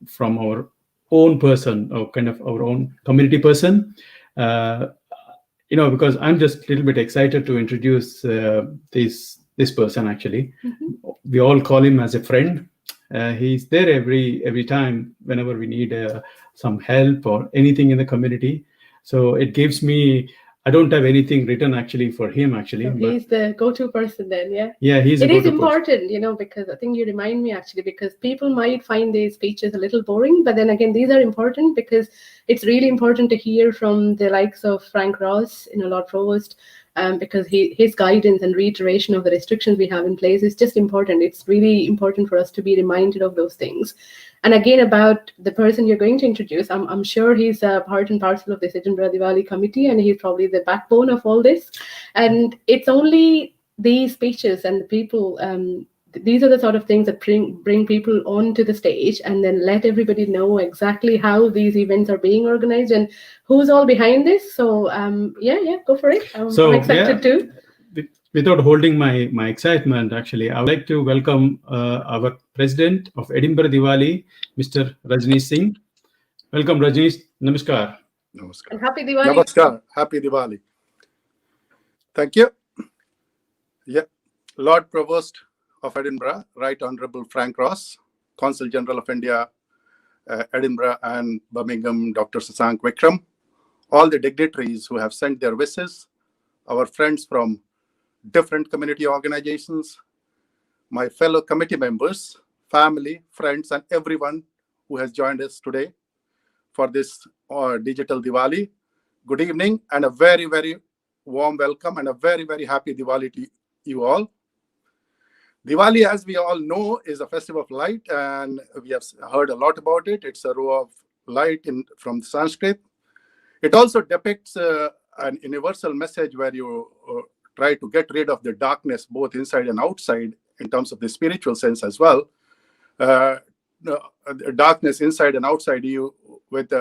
S1: from our own person, or kind of our own community person. Because I'm just a little bit excited to introduce this person. Actually, we all call him as a friend. He's there every time whenever we need some help or anything in the community. So it gives me. I don't have anything written actually for him actually.
S2: So he's the go-to person then, yeah?
S1: Yeah, he's a
S2: It is
S1: go-to
S2: important, because I think you remind me actually, because people might find these speeches a little boring, but then again, these are important because it's really important to hear from the likes of Frank Ross, Lord Provost, because his guidance and reiteration of the restrictions we have in place is just important. It's really important for us to be reminded of those things. And again, about the person you're going to introduce, I'm sure he's a part and parcel of this Edinburgh Diwali committee, and he's probably the backbone of all this. And it's only these speeches and the people, these are the sort of things that bring people onto the stage and then let everybody know exactly how these events are being organized and who's all behind this. So go for it. I'm excited too.
S1: Without holding my excitement, actually, I would like to welcome our president of Edinburgh Diwali, Mr. Rajneesh Singh. Welcome, Rajneesh. Namaskar.
S2: Namaskar. And happy Diwali.
S11: Namaskar. Happy Diwali. Thank you. Yeah, Lord Provost of Edinburgh, Right Honourable Frank Ross, Consul General of India, Edinburgh and Birmingham, Dr. Shashank Vikram, all the dignitaries who have sent their wishes, our friends from different community organizations, my fellow committee members, family, friends, and everyone who has joined us today for this digital Diwali. Good evening and a very, very warm welcome and a very, very happy Diwali to you all. Diwali, as we all know, is a festival of light, and we have heard a lot about it. It's a row of light from Sanskrit. It also depicts an universal message where you try to get rid of the darkness, both inside and outside, in terms of the spiritual sense as well. Darkness inside and outside you with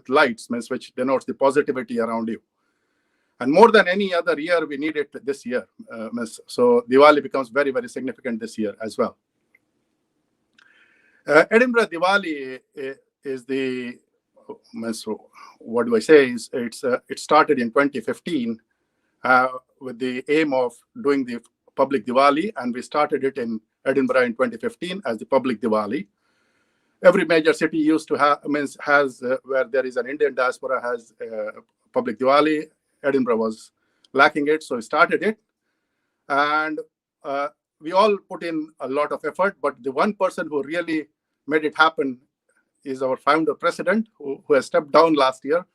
S11: lights, which denotes the positivity around you. And more than any other year, we need it this year. So Diwali becomes very, very significant this year as well. Edinburgh Diwali is the, what do I say? It started in 2015 with the aim of doing the public Diwali, and we started it in Edinburgh in 2015 as the public Diwali. Every major city used to have, has where there is an Indian diaspora has public Diwali. Edinburgh was lacking it, so we started it, and we all put in a lot of effort. But the one person who really made it happen is our founder president, who has stepped down last year.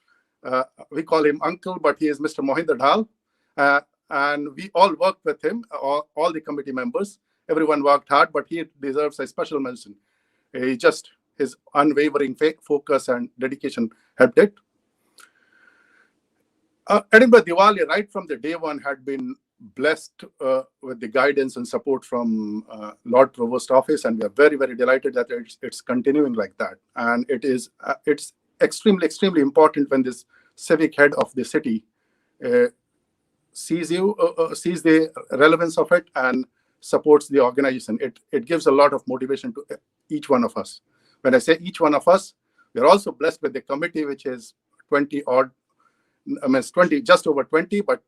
S11: We call him Uncle, but he is Mr. Mohinder Dhal. And we all worked with him, all the committee members. Everyone worked hard, but he deserves a special mention. His unwavering focus and dedication helped it. Edinburgh Diwali, right from the day one, had been blessed with the guidance and support from Lord Provost Office, and we are very, very delighted that it's continuing like that. And it's extremely important when this civic head of the city sees the relevance of it and supports the organization. It gives a lot of motivation to each one of us. When I say each one of us, we are also blessed with the committee, which is 20 odd, just over 20, but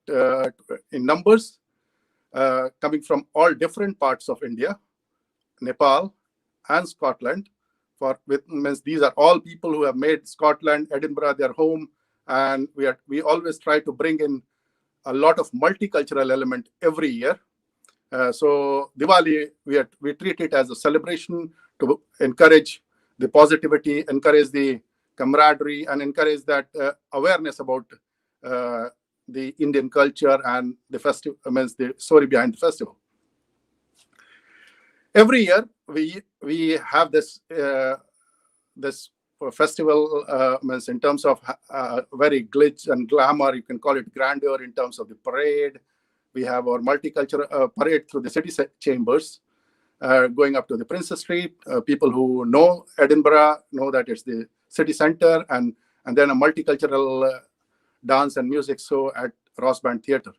S11: in numbers, coming from all different parts of India, Nepal, and Scotland. These are all people who have made Scotland, Edinburgh their home, and we always try to bring in a lot of multicultural element every year. So Diwali, we treat it as a celebration to encourage the positivity, encourage the camaraderie, and encourage that awareness about the Indian culture and the the story behind the festival. Every year we have this festival in terms of very glitz and glamour. You can call it grandeur in terms of the parade. We have our multicultural parade through the city chambers, going up to the Princess Street. People who know Edinburgh know that it's the city center, and then a multicultural dance and music show at Rossband Theatre.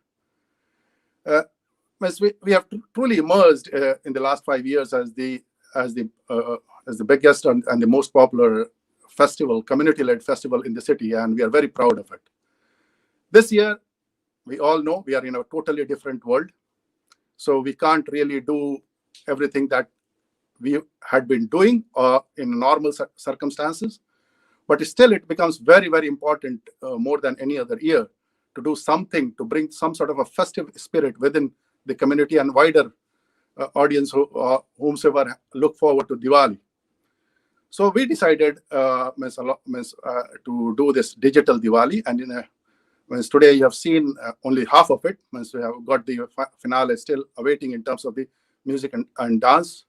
S11: We have truly emerged in the last 5 years as the biggest and the most popular festival, community-led festival in the city, and we are very proud of it. This year, we all know we are in a totally different world, so we can't really do everything that we had been doing in normal circumstances. But still, it becomes very, very important, more than any other year, to do something to bring some sort of a festive spirit within the community and wider audience whomsoever look forward to Diwali. So we decided to do this digital Diwali, and today you have seen only half of it. We have got the finale still awaiting in terms of the music and dance.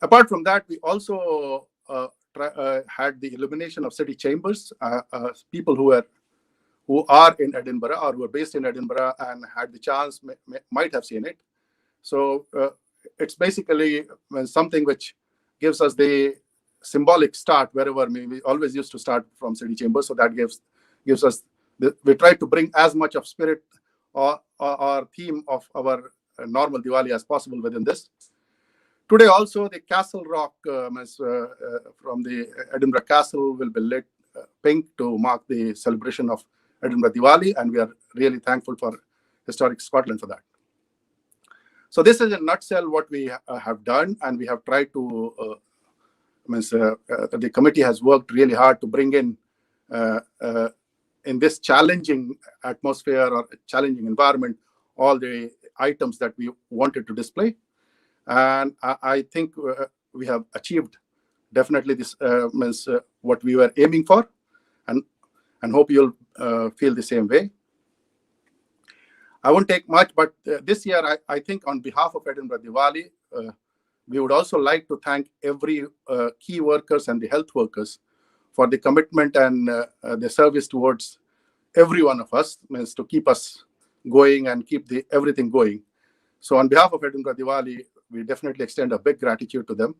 S11: Apart from that, we also had the illumination of city chambers. People who are in Edinburgh or who are based in Edinburgh and had the chance might have seen it. So it's basically something which gives us the symbolic start wherever we always used to start from city chambers. So that gives us we try to bring as much of spirit or theme of our normal Diwali as possible within this. Today also the Castle Rock from the Edinburgh Castle will be lit pink to mark the celebration of Edinburgh Diwali, and we are really thankful for Historic Scotland for that. So this is in a nutshell what we have done, and we have tried to, the committee has worked really hard to bring in this challenging atmosphere or challenging environment, all the items that we wanted to display. And I think we have achieved definitely this what we were aiming for, and hope you'll feel the same way. I won't take much, but this year I think on behalf of Edinburgh Diwali, we would also like to thank every key workers and the health workers for the commitment and the service towards every one of us, to keep us going and keep everything going. So on behalf of Edinburgh Diwali, we definitely extend a big gratitude to them.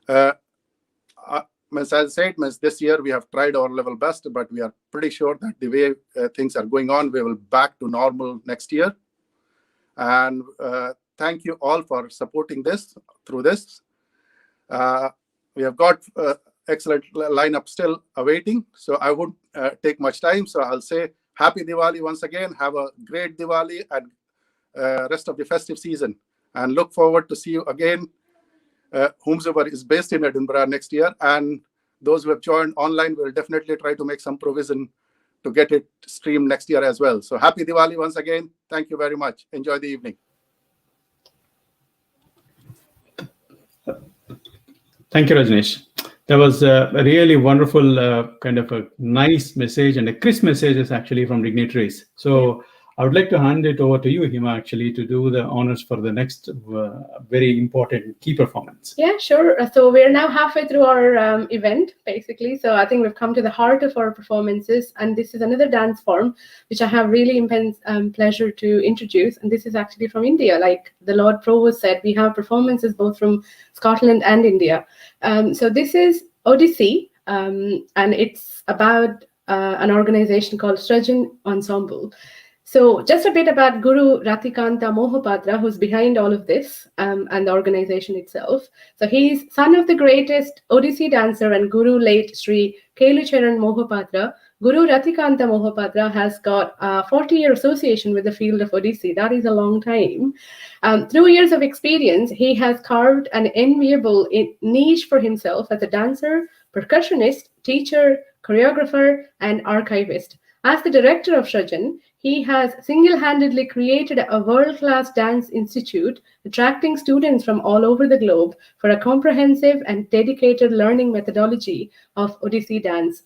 S11: As I said, this year we have tried our level best, but we are pretty sure that the way things are going on, we will back to normal next year. And thank you all for supporting this through this. We have got excellent lineup still awaiting, so I won't take much time. So I'll say Happy Diwali once again. Have a great Diwali and rest of the festive season. And look forward to see you again, whomsoever is based in Edinburgh next year. And those who have joined online will definitely try to make some provision to get it streamed next year as well. So happy Diwali once again. Thank you very much. Enjoy the evening.
S1: Thank you, Rajneesh. That was a really wonderful, kind of a nice message and a crisp message actually from dignitaries. So I would like to hand it over to you, Hima, actually, to do the honors for the next very important key performance.
S2: Yeah, sure. So we're now halfway through our event, basically. So I think we've come to the heart of our performances. And this is another dance form, which I have really immense pleasure to introduce. And this is actually from India. Like the Lord Provost said, we have performances both from Scotland and India. So this is Odyssey, and it's about an organization called Srajan Ensemble. So just a bit about Guru Ratikanta Mohapatra, who's behind all of this and the organization itself. So he's son of the greatest Odissi dancer and Guru late Sri Kelucharan Mohapatra. Guru Ratikanta Mohapatra has got a 40-year association with the field of Odissi. That is a long time. Through years of experience, he has carved an enviable niche for himself as a dancer, percussionist, teacher, choreographer, and archivist. As the director of Srajan, he has single-handedly created a world-class dance institute, attracting students from all over the globe for a comprehensive and dedicated learning methodology of Odissi dance.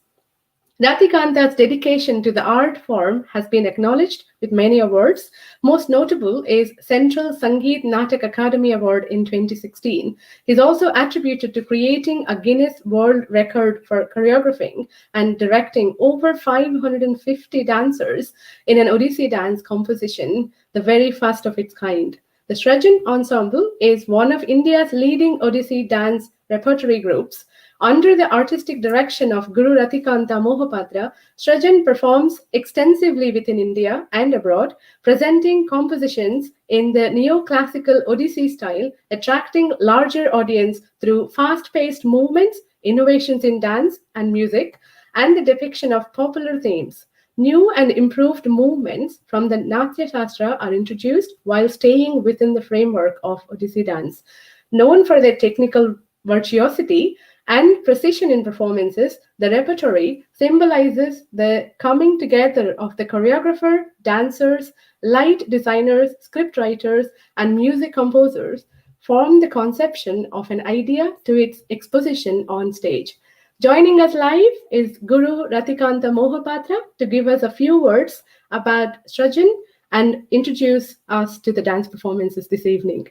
S2: Ratikanta's dedication to the art form has been acknowledged with many awards. Most notable is Central Sangeet Natak Academy Award in 2016. He's also attributed to creating a Guinness World Record for choreographing and directing over 550 dancers in an Odissi dance composition, the very first of its kind. The Srajan Ensemble is one of India's leading Odissi dance repertory groups. Under the artistic direction of Guru Ratikanta Mohapatra, Srajan performs extensively within India and abroad, presenting compositions in the neoclassical Odissi style, attracting larger audience through fast-paced movements, innovations in dance and music, and the depiction of popular themes. New and improved movements from the Natya Shastra are introduced while staying within the framework of Odissi dance. Known for their technical virtuosity and precision in performances, the repertory symbolizes the coming together of the choreographer, dancers, light designers, scriptwriters, and music composers, form the conception of an idea to its exposition on stage. Joining us live is Guru Ratikanta Mohapatra to give us a few words about Srajan and introduce us to the dance performances this evening.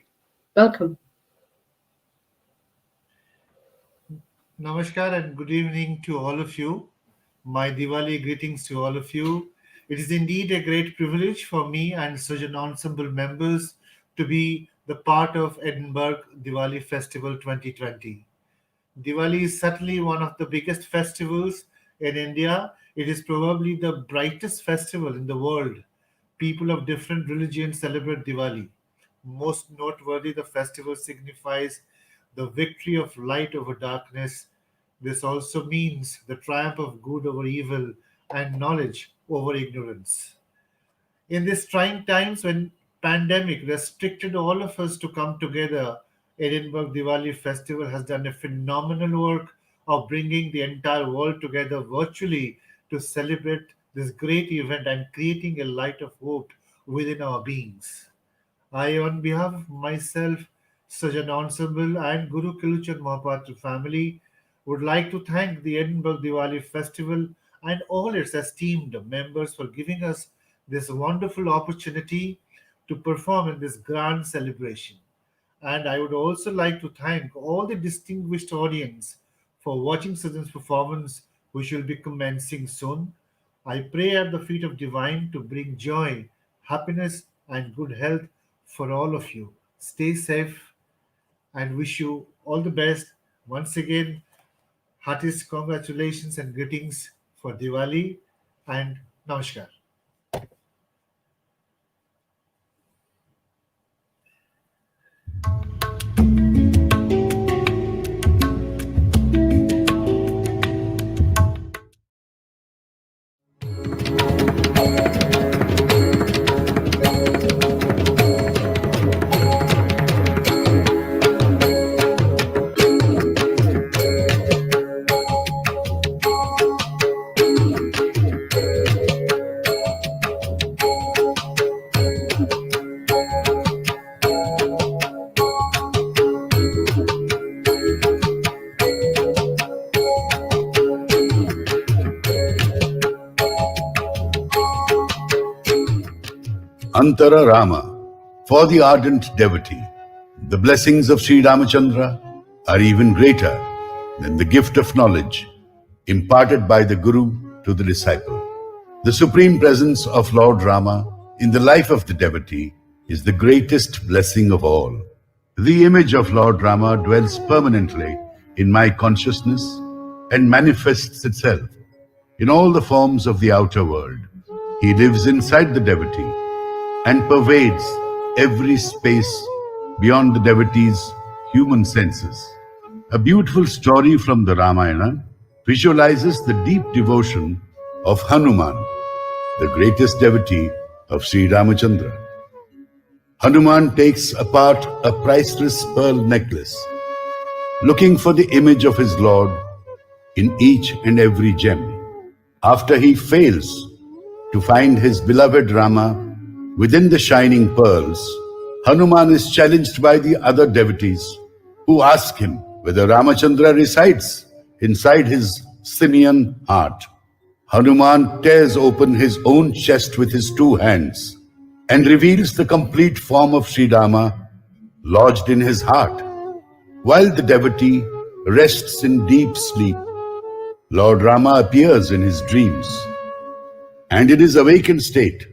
S2: Welcome.
S12: Namaskar and good evening to all of you. My Diwali greetings to all of you. It is indeed a great privilege for me and Srajan Ensemble members to be the part of Edinburgh Diwali Festival 2020. Diwali is certainly one of the biggest festivals in India. It is probably the brightest festival in the world. People of different religions celebrate Diwali. Most noteworthy, the festival signifies the victory of light over darkness. This also means the triumph of good over evil and knowledge over ignorance. In these trying times when pandemic restricted all of us to come together, Edinburgh Diwali Festival has done a phenomenal work of bringing the entire world together virtually to celebrate this great event and creating a light of hope within our beings. I, on behalf of myself, Srajan Ensemble and Guru Kelucharan Mohapatra family, would like to thank the Edinburgh Diwali Festival and all its esteemed members for giving us this wonderful opportunity to perform in this grand celebration. And I would also like to thank all the distinguished audience for watching Srajan's performance, which will be commencing soon. I pray at the feet of Divine to bring joy, happiness, and good health for all of you. Stay safe and wish you all the best. Once again, heartiest congratulations and greetings for Diwali and Namaskar.
S13: Antara Rama. For the ardent devotee, the blessings of Sri Ramachandra are even greater than the gift of knowledge imparted by the Guru to the disciple. The supreme presence of Lord Rama in the life of the devotee is the greatest blessing of all. The image of Lord Rama dwells permanently in my consciousness and manifests itself in all the forms of the outer world. He lives inside the devotee and pervades every space beyond the devotee's human senses. A beautiful story from the Ramayana visualizes the deep devotion of Hanuman, the greatest devotee of Sri Ramachandra. Hanuman takes apart a priceless pearl necklace, looking for the image of his Lord in each and every gem. After he fails to find his beloved Rama within the shining pearls, Hanuman is challenged by the other devotees who ask him whether Ramachandra resides inside his simian heart. Hanuman tears open his own chest with his two hands and reveals the complete form of Sri Rama lodged in his heart. While the devotee rests in deep sleep, Lord Rama appears in his dreams, and in his awakened state,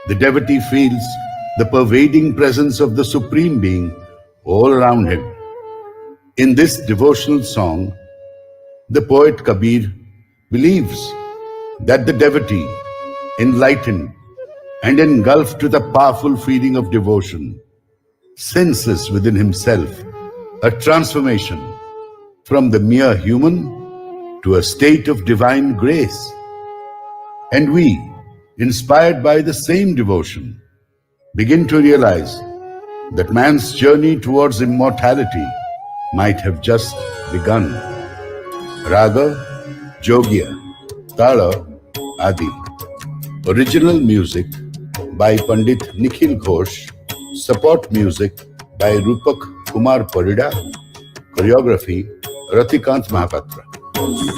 S13: the devotee feels the pervading presence of the Supreme Being all around him. In this devotional song, the poet Kabir believes that the devotee, enlightened and engulfed with a powerful feeling of devotion, senses within himself a transformation from the mere human to a state of divine grace. And we, inspired by the same devotion, begin to realize that man's journey towards immortality might have just begun. Raga, Jogya, Tala, Adi. Original music by Pandit Nikhil Ghosh. Support music by Rupak Kumar Parida. Choreography Ratikant Mahapatra.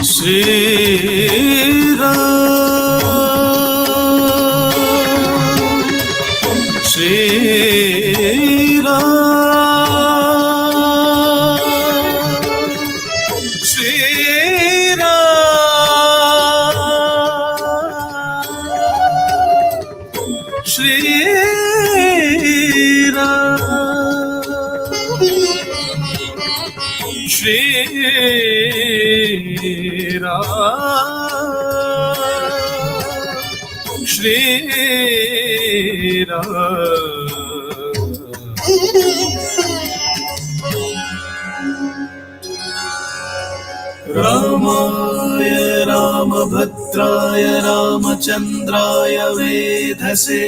S8: Shri Ram, Shri Ram, Shri Ram, Shri Ram, Shri Ram, Shri Ram. Ramaya Ramabhadraya Ramachandraya Vedhase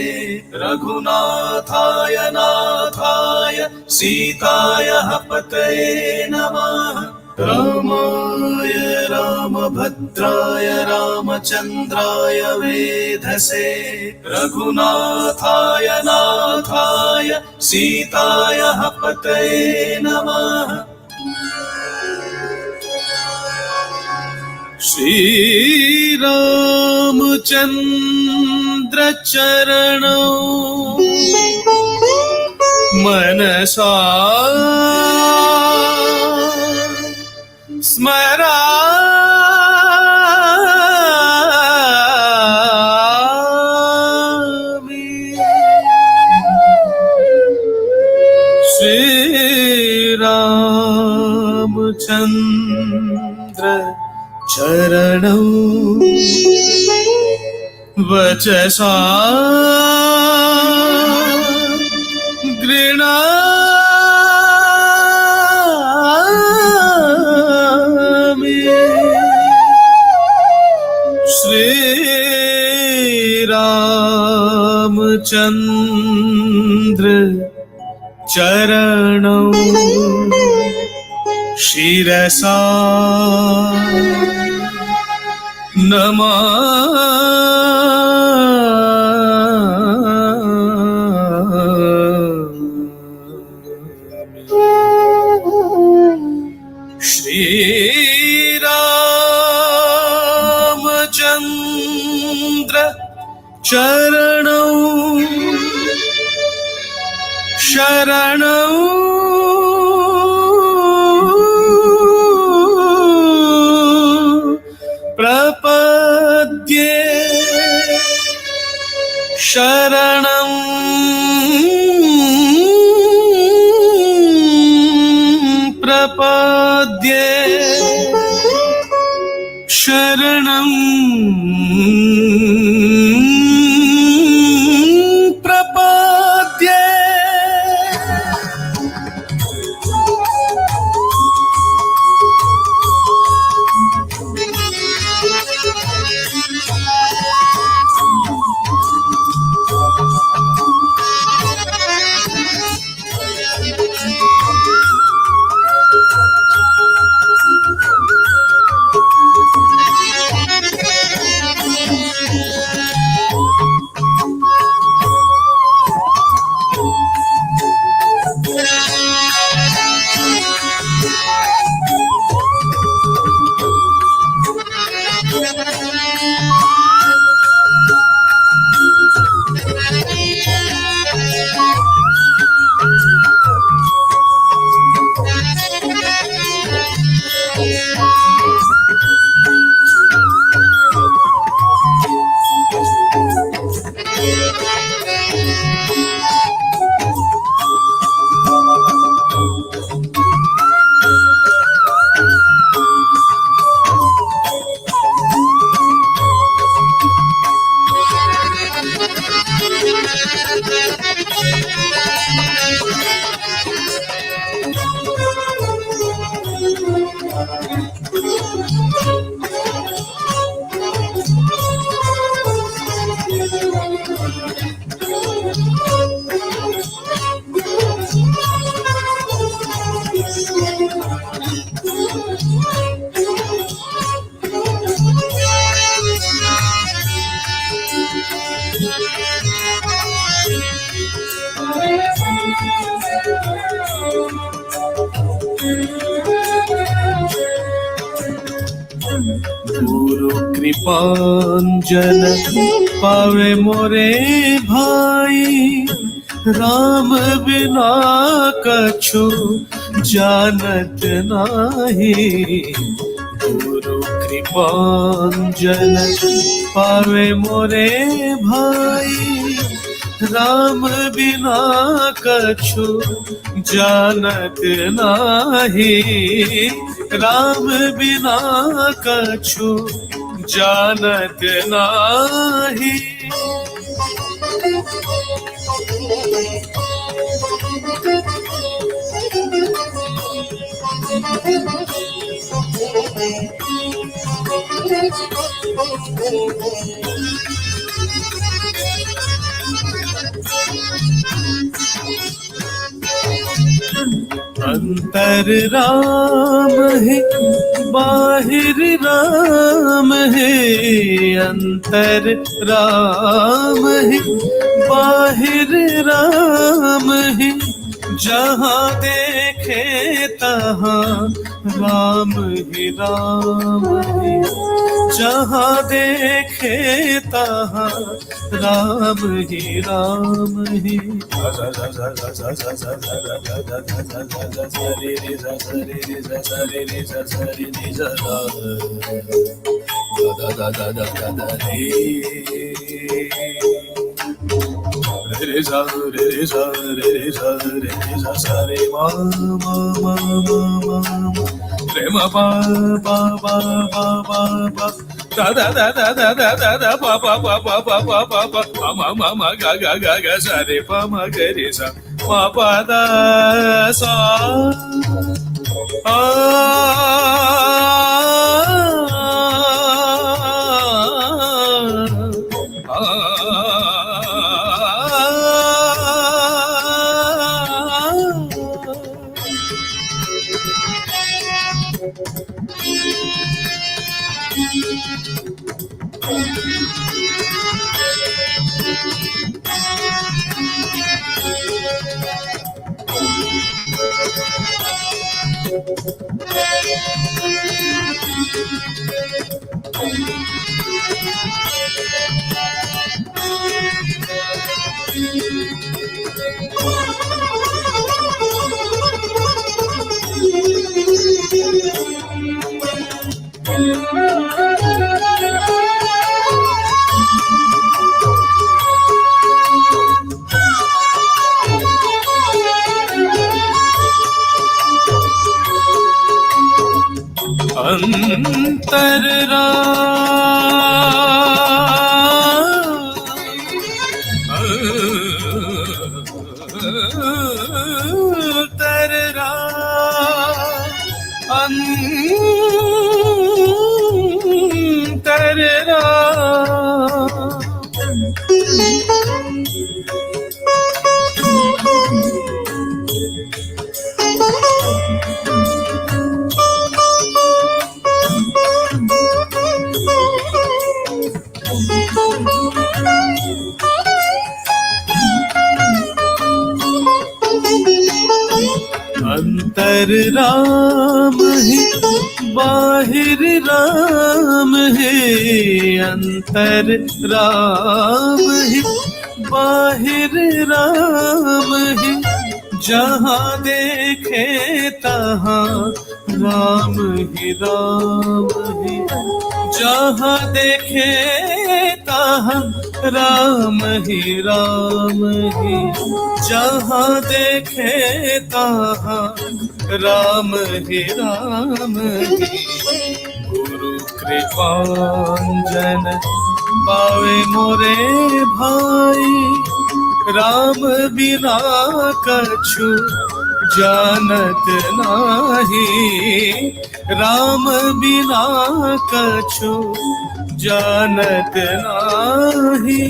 S8: Raghunathaya Nathaya Sitaya Hapataye Namaha. Ramaya Ramabhadraya Ramachandraya Vedhase Raghunathaya Nathaya Sitaya Hapataye Namaha. Shri Ramachandra Charanam Manasa Smarami. Shri Ramachandra Charanam Vachasa Grinami. Shri Ramachandra Charanam Shirasa Namah. Shri Ramachandra Charanam शरणं प्रपद्ये शरणं प्रपद्ये शरणं प्रपद्ये गुरु कृपांजन पावे मोरे भाई राम बिना कछु जानत नाही गुरु कृपांजन पावे मोरे भाई राम बिना कछु जानत नाही राम बिना कछु जानत नाही अंतर राम है बाहिर राम है अंतर राम है बाहिर राम है जहाँ देखे तहाँ राम ही राम है जहाँ देखे तहाँ राम ही राम है re sa re re sa re re sa re re sa sa re ma ma ma ma ma re ma pa pa pa pa pa pa da da da da da da da da pa pa pa pa pa pa pa pa ma ma ma ga ga ga ga sa re pa ma ga re sa ma pa da sa अंतर राम है बाहिर राम है, अंतर राम है बाहिर राम है, जहाँ देखे तहाँ राम ही राम है, जहाँ देखे तहाँ राम ही राम है, जहाँ देखे तहाँ राम ही राम है। गुरु कृपांजन पावे मोरे भाई, राम बिना कछु जानत नाही, राम बिना कछु जानत नाही।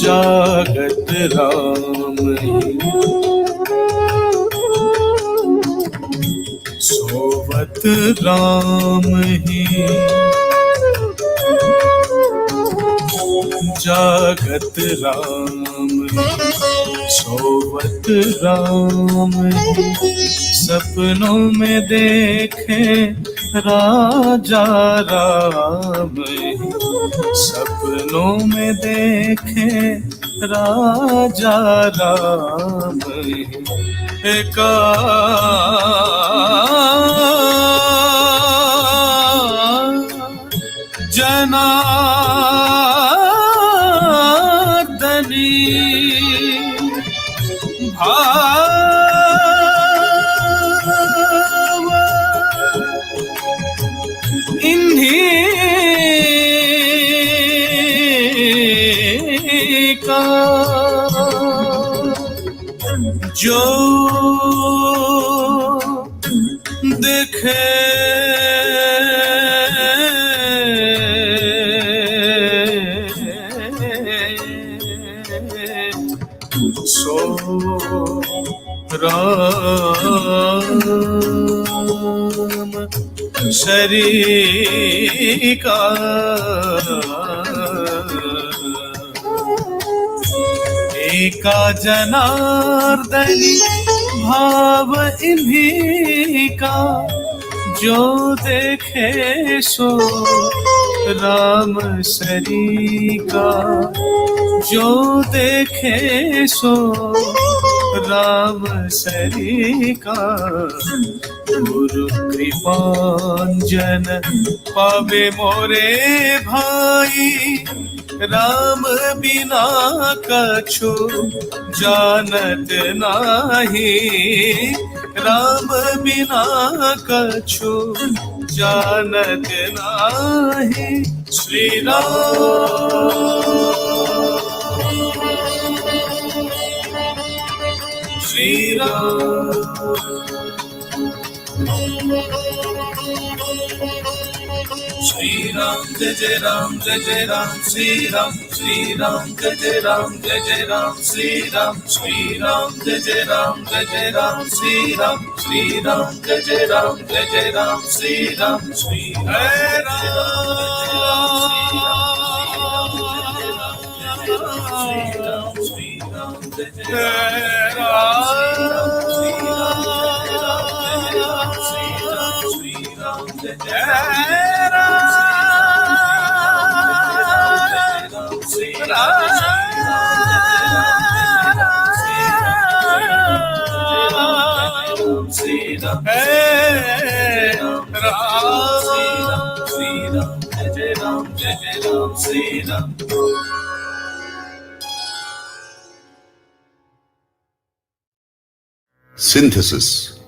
S8: जागत राम सोवत राम ही, जागत राम सोवत राम ही, सपनों में देखे राजा राम ही, सपनों में देखे राजा राम ही, का जनार्दनी भाव इन्हीं का, जो देखे सो राम शरीर का, एका जनार्दनी भाव इन्हीं का, जो देखे सो राम शरीर का, जो देखे सो राम शरीर का। गुरु कृपांजन पावे मोरे भाई, राम बिना कछु जानत नाही, राम बिना कछु जानत नाही। श्री राम श्री राम श्री राम जय जय राम जय जय राम श्री राम जय जय राम जय जय राम श्री राम जय जय राम जय जय राम श्री राम जय जय राम जय जय Ram Shri Ram Shri Ram
S13: Synthesis.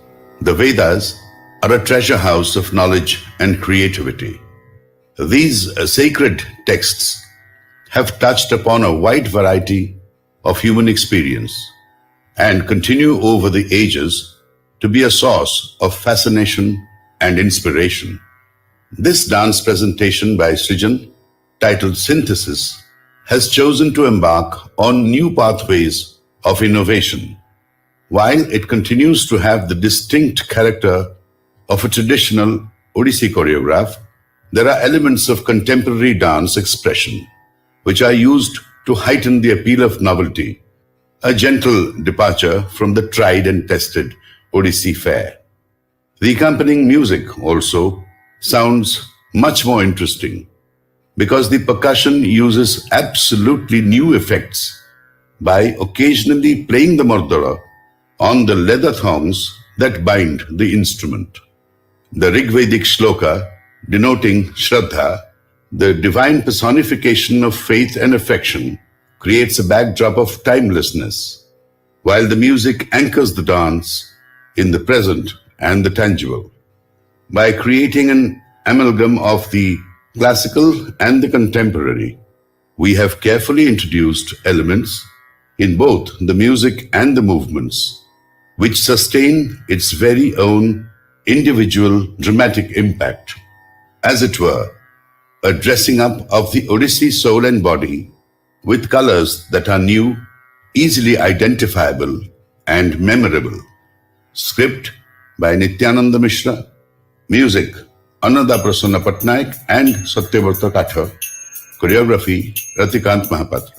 S13: The Vedas are a treasure house of knowledge and creativity. These sacred texts have touched upon a wide variety of human experience and continue over the ages to be a source of fascination and inspiration. This dance presentation by Srijan, titled Synthesis, has chosen to embark on new pathways of innovation. While it continues to have the distinct character of a traditional Odissi choreograph, there are elements of contemporary dance expression which are used to heighten the appeal of novelty, a gentle departure from the tried and tested Odissi fare. The accompanying music also sounds much more interesting because the percussion uses absolutely new effects by occasionally playing the mardara on the leather thongs that bind the instrument. The Rigvedic shloka, denoting Shraddha, the divine personification of faith and affection, creates a backdrop of timelessness, while the music anchors the dance in the present and the tangible. By creating an amalgam of the classical and the contemporary, we have carefully introduced elements in both the music and the movements, which sustain its very own individual dramatic impact. As it were, a dressing up of the Odissi soul and body with colors that are new, easily identifiable, and memorable. Script by Nityananda Mishra. Music Ananda Prasanna Patnaik and Satyavrata Kathar. Choreography Ratikant Mahapatra.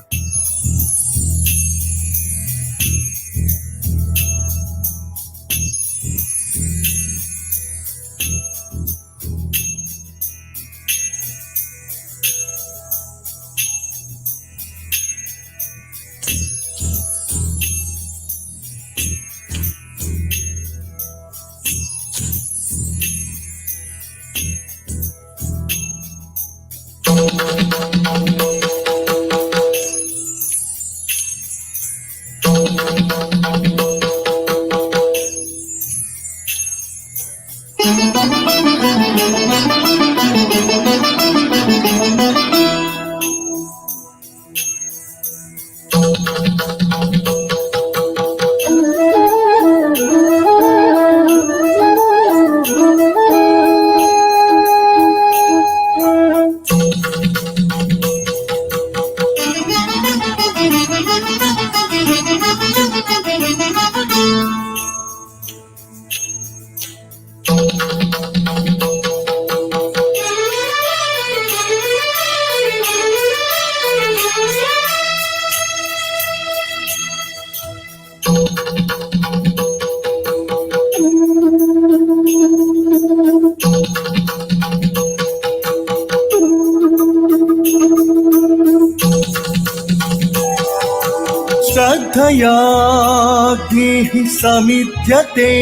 S8: श्रद्धयाग्निः समिद्यते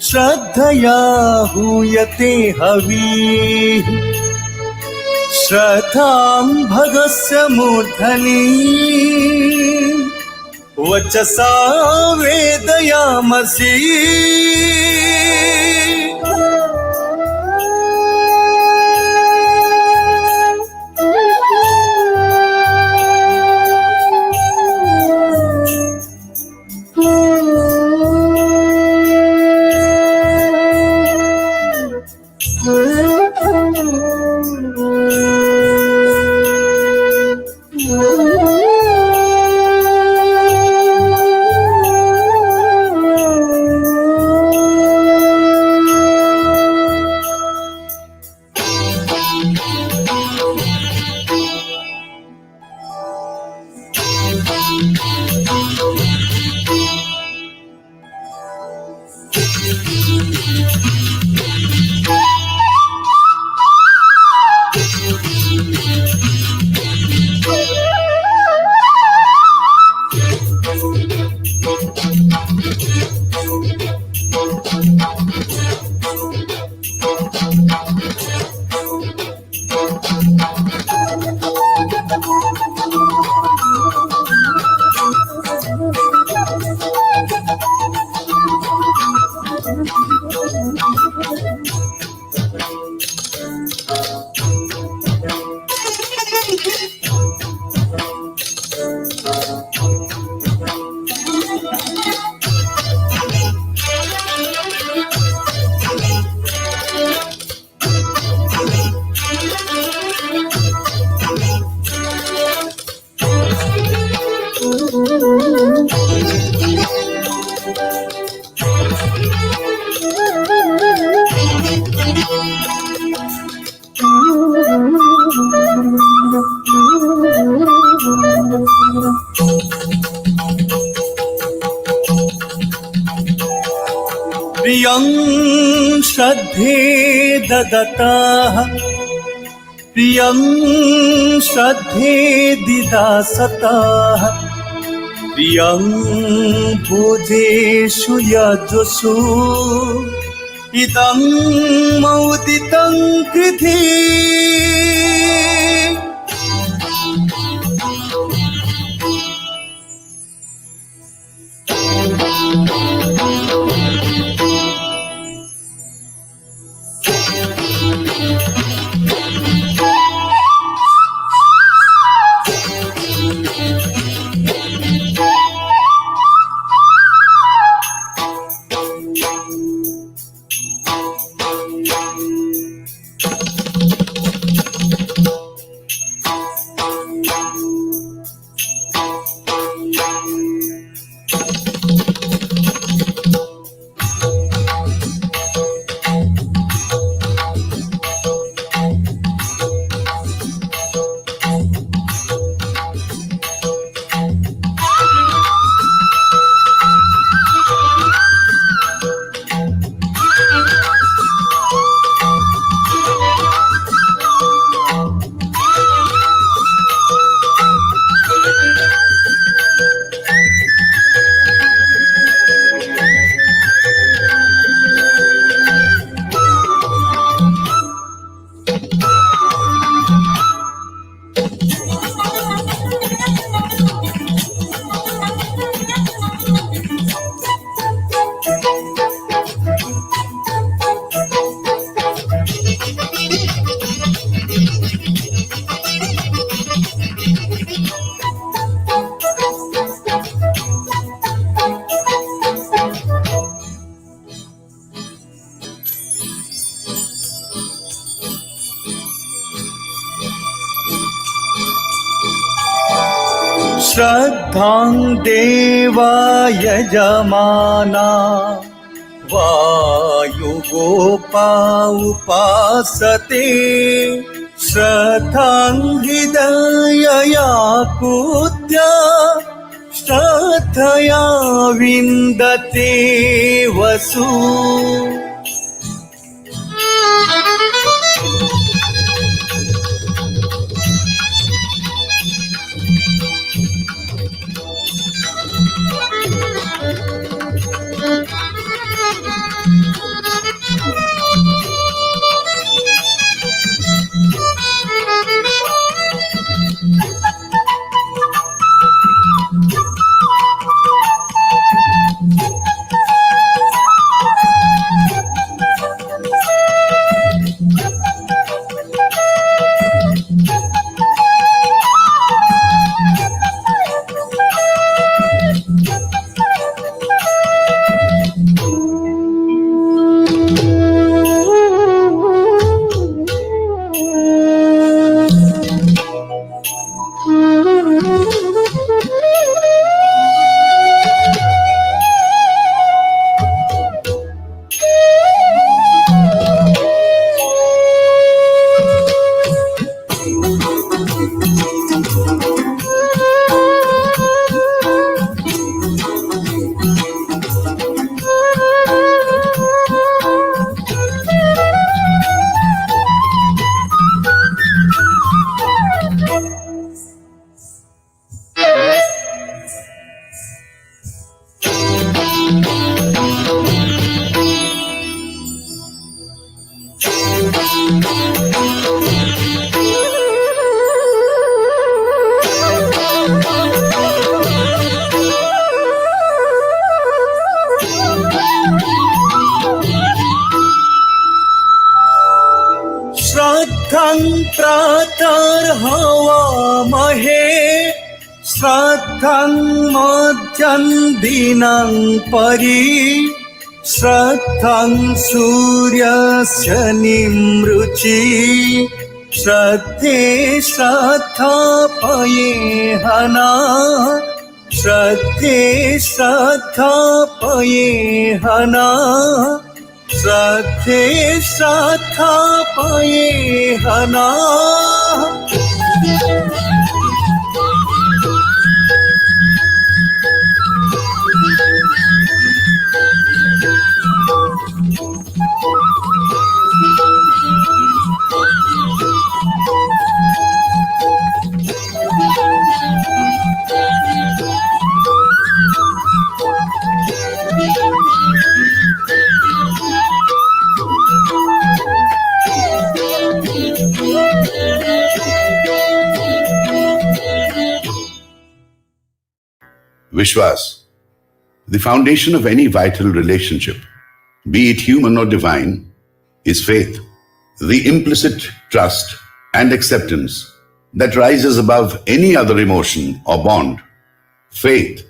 S8: श्रद्धया हूयते हविः श्रद्धां भगस्य मूर्धनि वचसा वेदयामसि
S4: प्रियं श्रद्धे ददताः प्रियं श्रद्धे दिदासताः प्रियं भोजेषु यजसु इदं मौदितं कृधि श्रद्धां देवा यजमाना वायुगोपा उपासते श्रद्धां हृदयया कृत्य श्रद्धया विन्दते वसु श्रद्धं प्रातर्हवामहे श्रद्धं मध्यं दिनं परि श्रद्धं सूर्यस्य निमृचि श्रद्धे श्रद्धापये हना श्रद्धे श्रद्धापये हना श्रद्धे श्रद्धापये हना
S13: Vishwas, the foundation of any vital relationship, be it human or divine, is faith, the implicit trust and acceptance that rises above any other emotion or bond. Faith,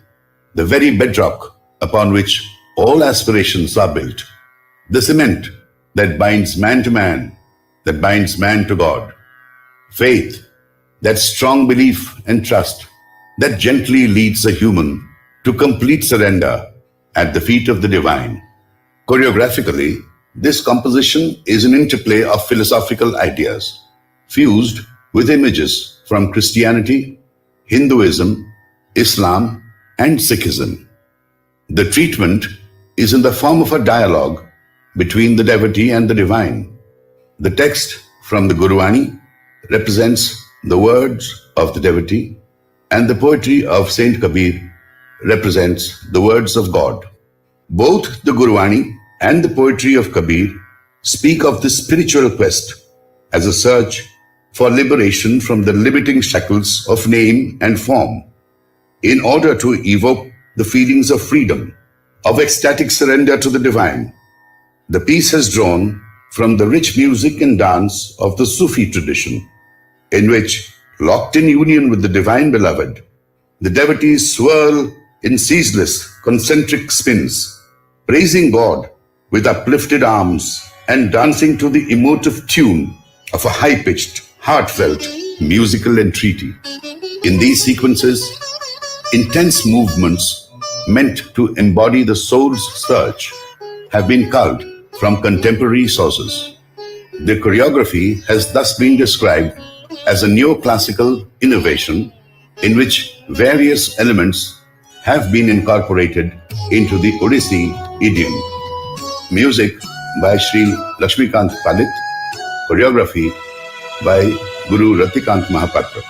S13: the very bedrock upon which all aspirations are built, the cement that binds man to man, that binds man to God. Faith, that strong belief and trust that gently leads a human to complete surrender at the feet of the divine. Choreographically, this composition is an interplay of philosophical ideas, fused with images from Christianity, Hinduism, Islam, and Sikhism. The treatment is in the form of a dialogue between the devotee and the divine. The text from the Guruvani represents the words of the devotee, and the poetry of Saint Kabir represents the words of God. Both the Guruvani and the poetry of Kabir speak of the spiritual quest as a search for liberation from the limiting shackles of name and form, in order to evoke the feelings of freedom, of ecstatic surrender to the divine. The piece has drawn from the rich music and dance of the Sufi tradition, in which, locked in union with the divine beloved, the devotees swirl in ceaseless concentric spins, praising God with uplifted arms and dancing to the emotive tune of a high-pitched, heartfelt musical entreaty. In these sequences, intense movements meant to embody the soul's search have been culled from contemporary sources. The choreography has thus been described as a neoclassical innovation in which various elements have been incorporated into the Odissi idiom. Music by Sri Lakshmikant Palit, choreography by Guru Ratikant Mahapatra.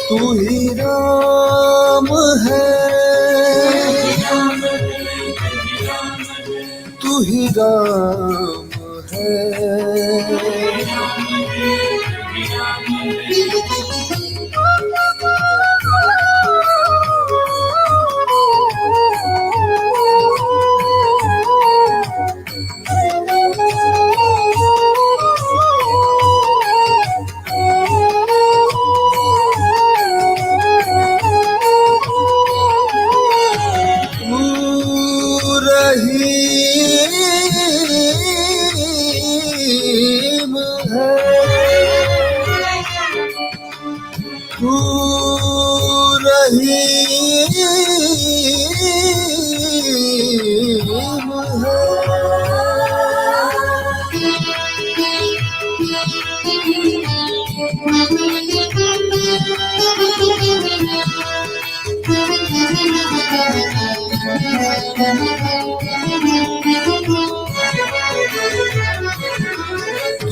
S8: तू ही राम है, तू ही राम है,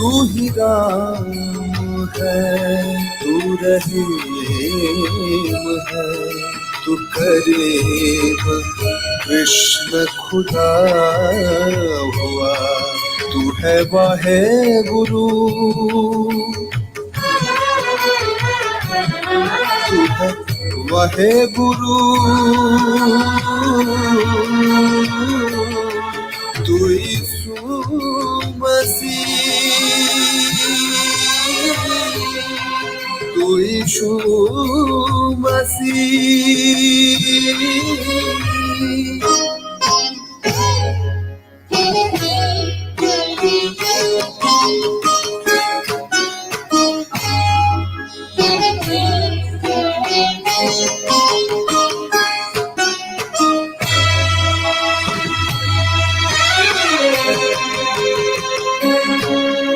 S8: तू ही राम है, तू रहीम है। तू करीब कृष्ण खुदा हुआ, तू है वाहे गुरु, तू है वाहे गुरु, तू यीशु मसीह, तू यीशु मसीह।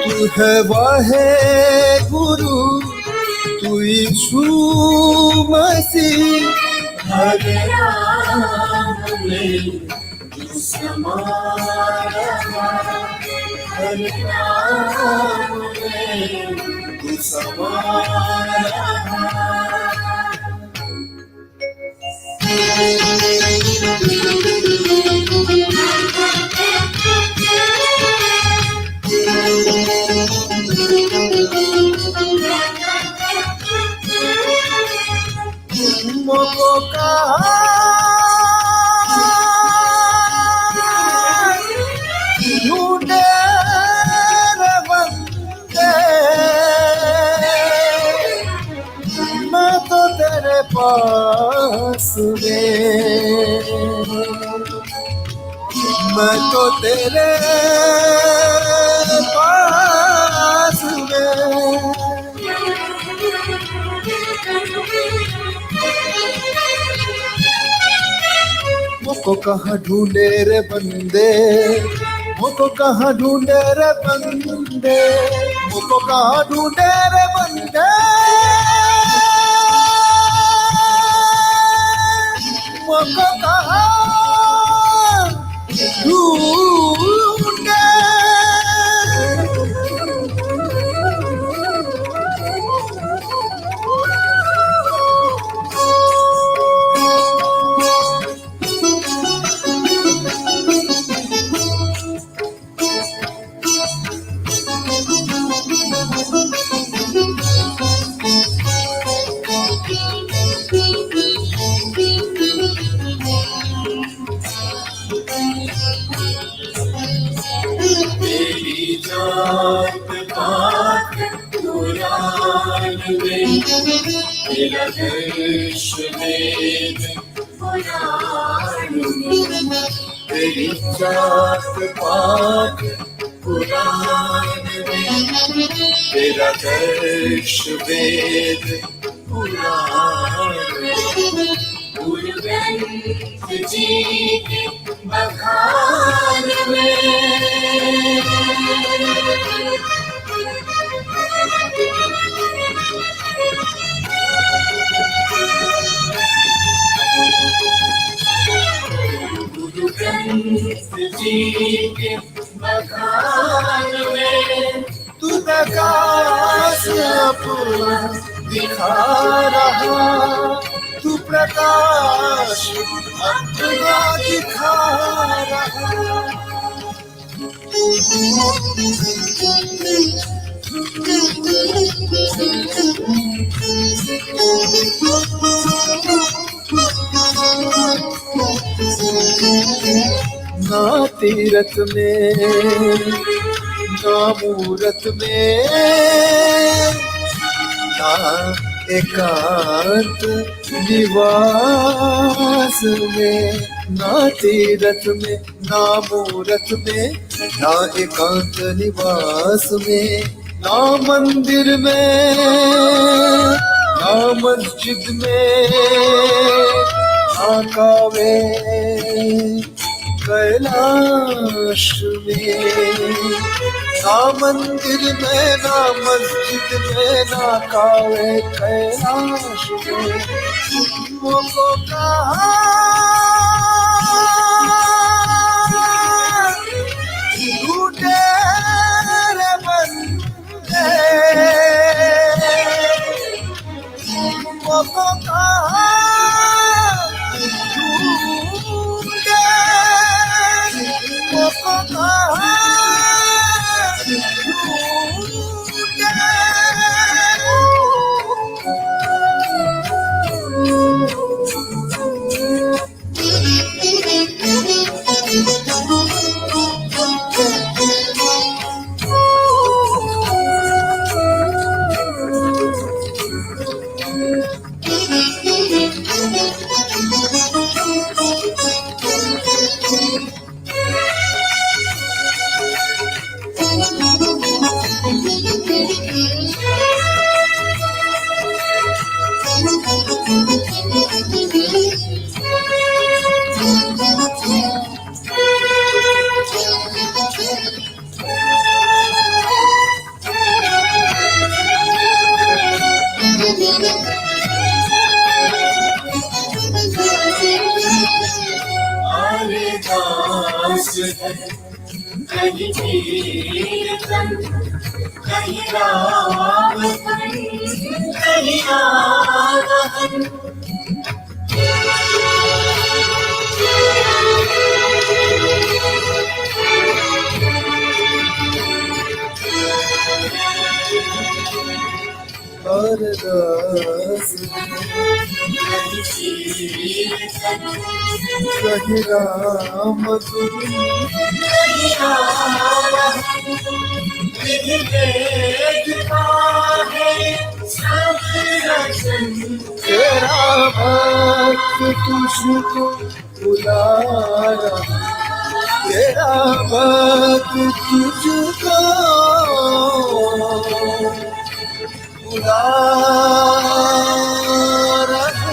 S8: तू है वाहे गुरु, तू यीशु मसीह। हरे राम में तू समाया, हरे राम में तू समाया। मोको कहा ढूंढे रे बंदे, मैं तो तेरे पास में, मैं तो तेरे पास में। मुझको कहाँ ढूंढे रे बंदे, मुझको कहाँ ढूंढे रे बंदे, मुझको कहाँ ढूंढे रे बंदे, मुझको कहाँ ढूंढे। तेरी जात पात कुरान में, तेरा देश वेद कुरान में। तेरी जात पात कुरान में, तेरा देश वेद कुरान में। गुरुग्रंथ जी के बखान में, गुरुग्रंथ जी के बखान में, तू प्रकाश अपना दिखा रहा, तू प्रकाश अपना दिखा रहा। ना तीरथ में ना मूरत में, ना एकांत निवास में, ना तीरथ में ना मूरत में, ना एकांत निवास में, ना मंदिर में ना मस्जिद में, ना कावे कैलाश में, ना मंदिर में ना मस्जिद में, ना कावे कैलाश में। मुझको कहाँ ढूंढे रे बंदे, मुझको कहाँ
S4: अरदास है, कहीं कीर्तन, कहीं राम धन, कहीं आवाहन।
S8: अरदास
S4: कहीं कीर्तन,
S8: कहीं राम धुन,
S4: कहीं आवाहन। विधि देखता है सब रचन,
S8: तेरा भक्त तुझको बुला रहा, तेरा भक्त तुझको बुला रहा।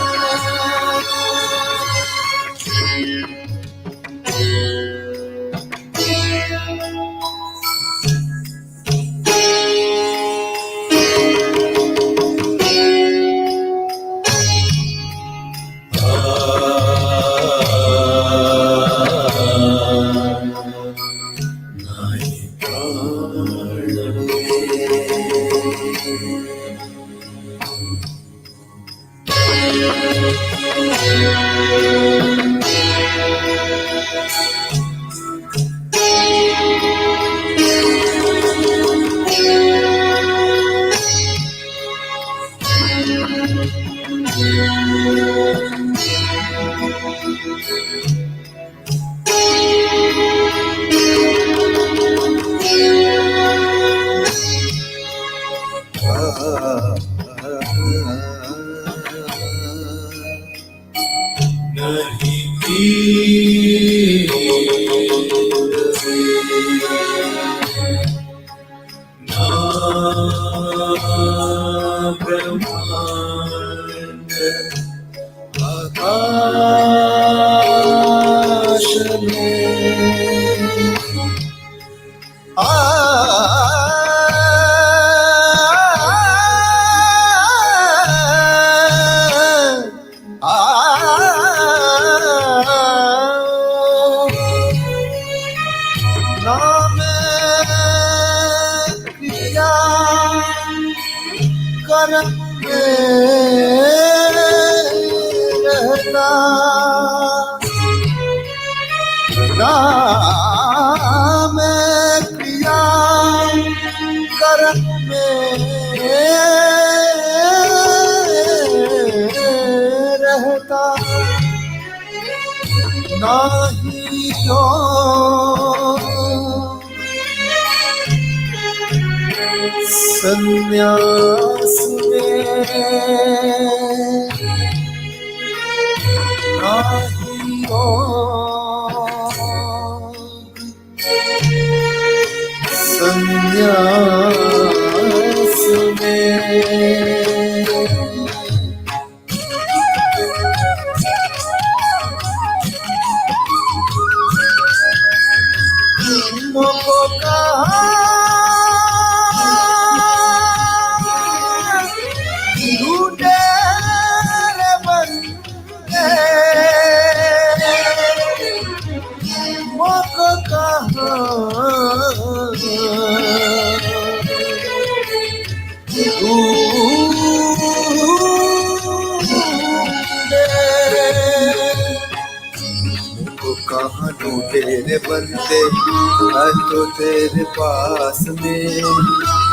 S8: नाम क्रिया कर्म में रहता, नाही संन्यास में, नाही संन्यास में। मुझको कहा ढूंढे रे बंदे, मुझको कहा कहाँ ढूंढे रे बंदे, मैं तो तेरे पास में,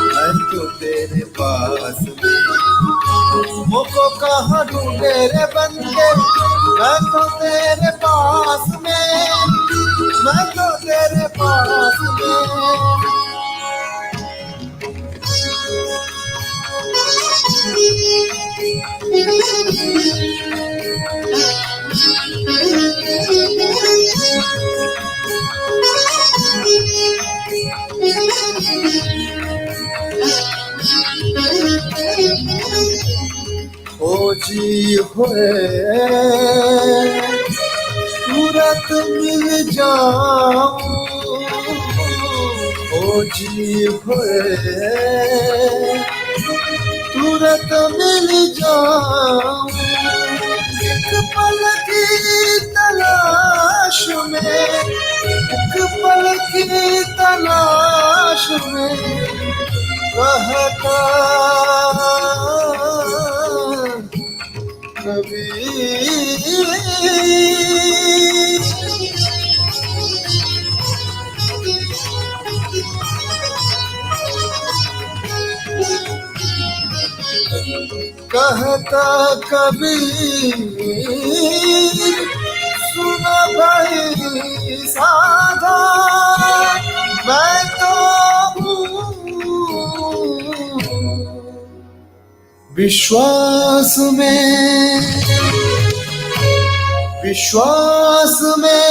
S8: मैं तो तेरे पास में। मुझको कहाँ ढूंढे रे बंदे, मैं तो तेरे पास में, मैं तो तेरे पास में। ओ जी होए तुरंत मिल जाऊं, ओ जी होए तुरंत मिल जाऊं, एक पल की तलाश में एक पल की तलाश में कहता कहता कबीर सुन भाई साधा मैं तो हूँ विश्वास में विश्वास में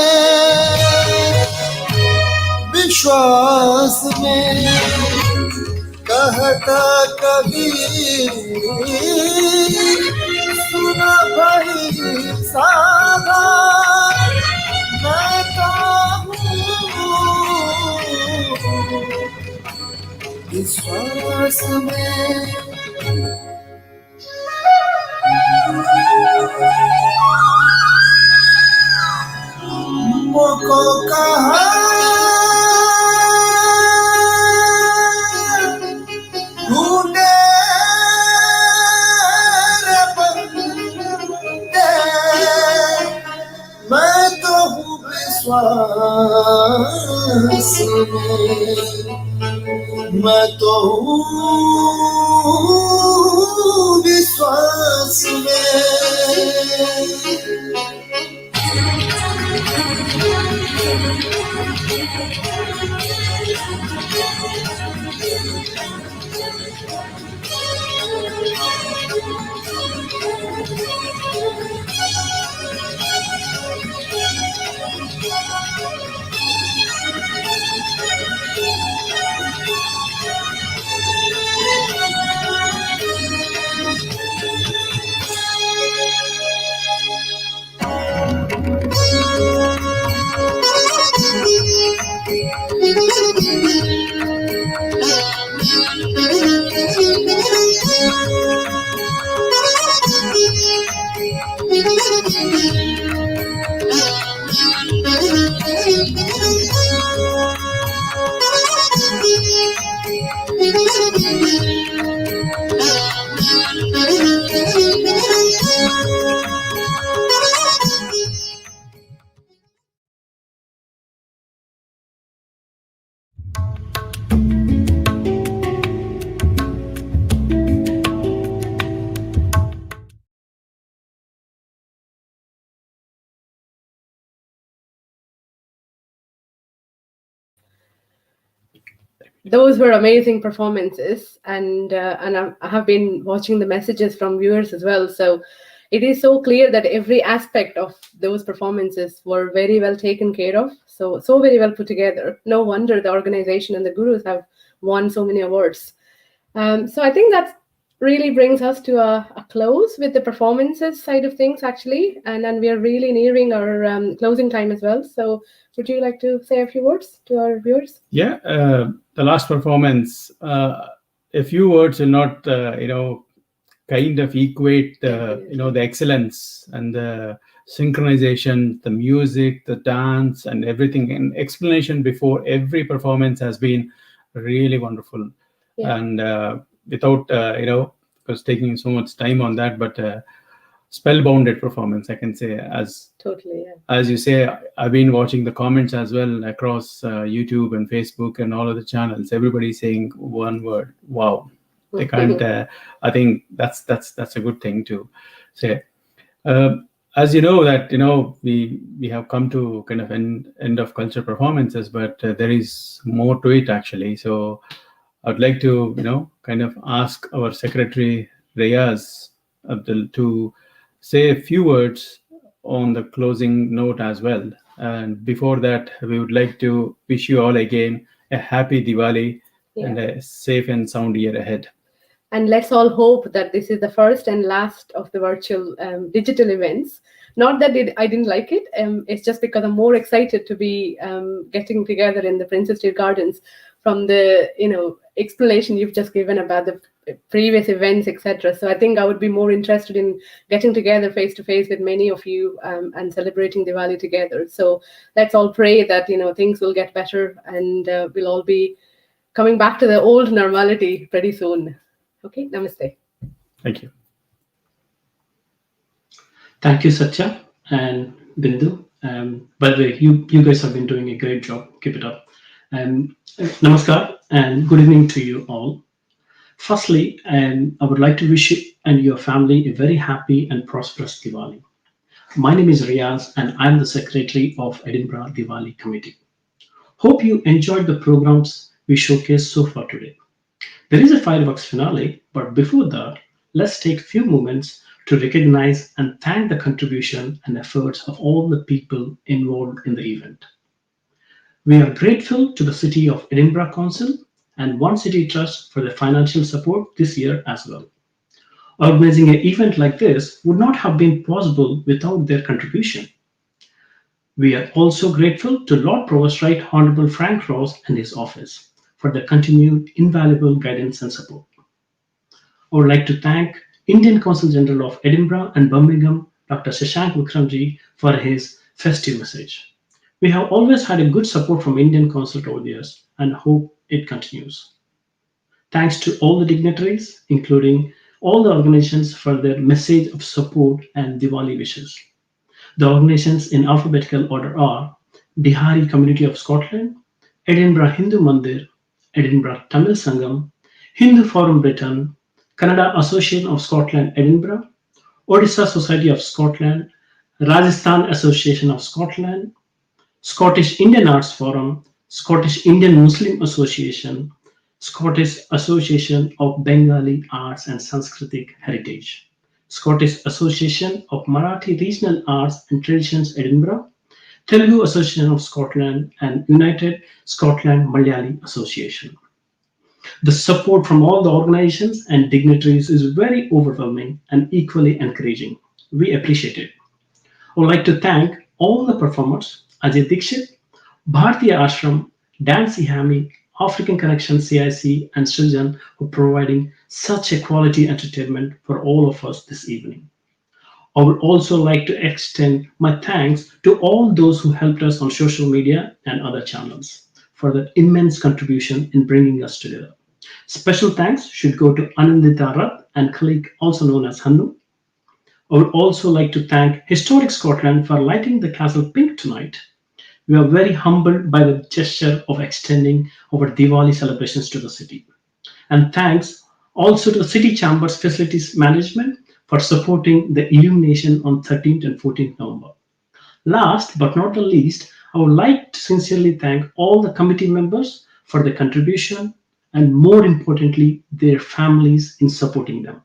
S8: विश्वास में कहता कबीर सुन भाई साधा मैं तो हूँ विश्वास में मुझको कहा ढूंढे रे बंदे मैं तो हूँ विश्वास में मैं तो हूँ विश्वास में
S2: Those were amazing performances, and I have been watching the messages from viewers as well. So it is so clear that every aspect of those performances were very well taken care of. So very well put together. No wonder the organization and the gurus have won so many awards. So I think that really brings us to a close with the performances side of things, actually, and then we are really nearing our closing time as well. So would you like to say a few words to our viewers?
S1: Yeah, the last performance, a few words will not, kind of equate the excellence and the synchronization, the music, the dance, and everything. And explanation before every performance has been really wonderful.
S2: Yeah.
S1: And without, because taking so much time on that, but spellbounded performance, I can say. As
S2: totally, yeah.
S1: As you say, I've been watching the comments as well across YouTube and Facebook and all of the channels. Everybody's saying one word: wow. They can't. I think that's a good thing to say. As you know that we have come to kind of end of culture performances, but there is more to it actually. So I'd like to kind of ask our secretary Reyaz Abdul to say a few words on the closing note as well. And before that, we would like to wish you all again a happy Diwali and a safe and sound year ahead.
S2: And let's all hope that this is the first and last of the virtual digital events. Not that I didn't like it. It's just because I'm more excited to be getting together in the Princess Street Gardens from the explanation you've just given about the previous events, etc. So I think I would be more interested in getting together face to face with many of you and celebrating Diwali together. So let's all pray that things will get better and we'll all be coming back to the old normality pretty soon. Okay, namaste.
S1: Thank you.
S9: Thank you, Satya and Bindu. By the way, you guys have been doing a great job. Keep it up. Namaskar and good evening to you all. Firstly, I would like to wish you and your family a very happy and prosperous Diwali. My name is Riaz and I'm the Secretary of Edinburgh Diwali Committee. Hope you enjoyed the programs we showcased so far today. There is a fireworks finale, but before that, let's take a few moments to recognize and thank the contribution and efforts of all the people involved in the event. We are grateful to the City of Edinburgh Council and One City Trust for their financial support this year as well. Organizing an event like this would not have been possible without their contribution. We are also grateful to Lord Provost Right Honourable Frank Ross and his office for their continued invaluable guidance and support. I would like to thank Indian Consul General of Edinburgh and Birmingham, Dr. Shashank Vikramji, for his festive message. We have always had a good support from Indian Consul over the years and hope it continues. Thanks to all the dignitaries, including all the organizations, for their message of support and Diwali wishes. The organizations in alphabetical order are Bihari Community of Scotland, Edinburgh Hindu Mandir, Edinburgh Tamil Sangam, Hindu Forum Britain, Kannada Association of Scotland Edinburgh, Odisha Society of Scotland, Rajasthan Association of Scotland, Scottish Indian Arts Forum, Scottish Indian Muslim Association, Scottish Association of Bengali Arts and Sanskritic Heritage, Scottish Association of Marathi Regional Arts and Traditions Edinburgh, Telugu Association of Scotland, and United Scotland Malayali Association. The support from all the organizations and dignitaries is very overwhelming and equally encouraging. We appreciate it. I would like to thank all the performers, Ajay Dikshit, Bhartiya Ashram, Dan Sihami, African Connection CIC, and Srijan for providing such a quality entertainment for all of us this evening. I would also like to extend my thanks to all those who helped us on social media and other channels for their immense contribution in bringing us together. Special thanks should go to Anandita Rath and colleague also known as Hannu. I would also like to thank Historic Scotland for lighting the castle pink tonight. We are very humbled by the gesture of extending our Diwali celebrations to the city. And thanks also to the City Chamber's Facilities Management for supporting the illumination on 13th and 14th November. Last but not the least, I would like to sincerely thank all the committee members for their contribution and more importantly, their families in supporting them.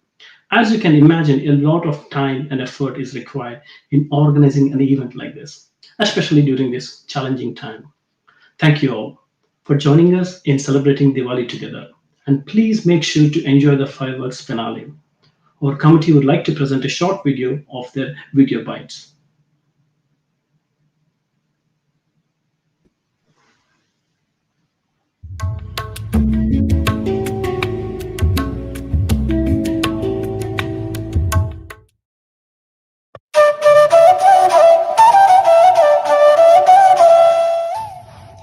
S9: As you can imagine, a lot of time and effort is required in organizing an event like this, especially during this challenging time. Thank you all for joining us in celebrating Diwali together. And please make sure to enjoy the fireworks finale. Our committee would like to present a short video of their video bites.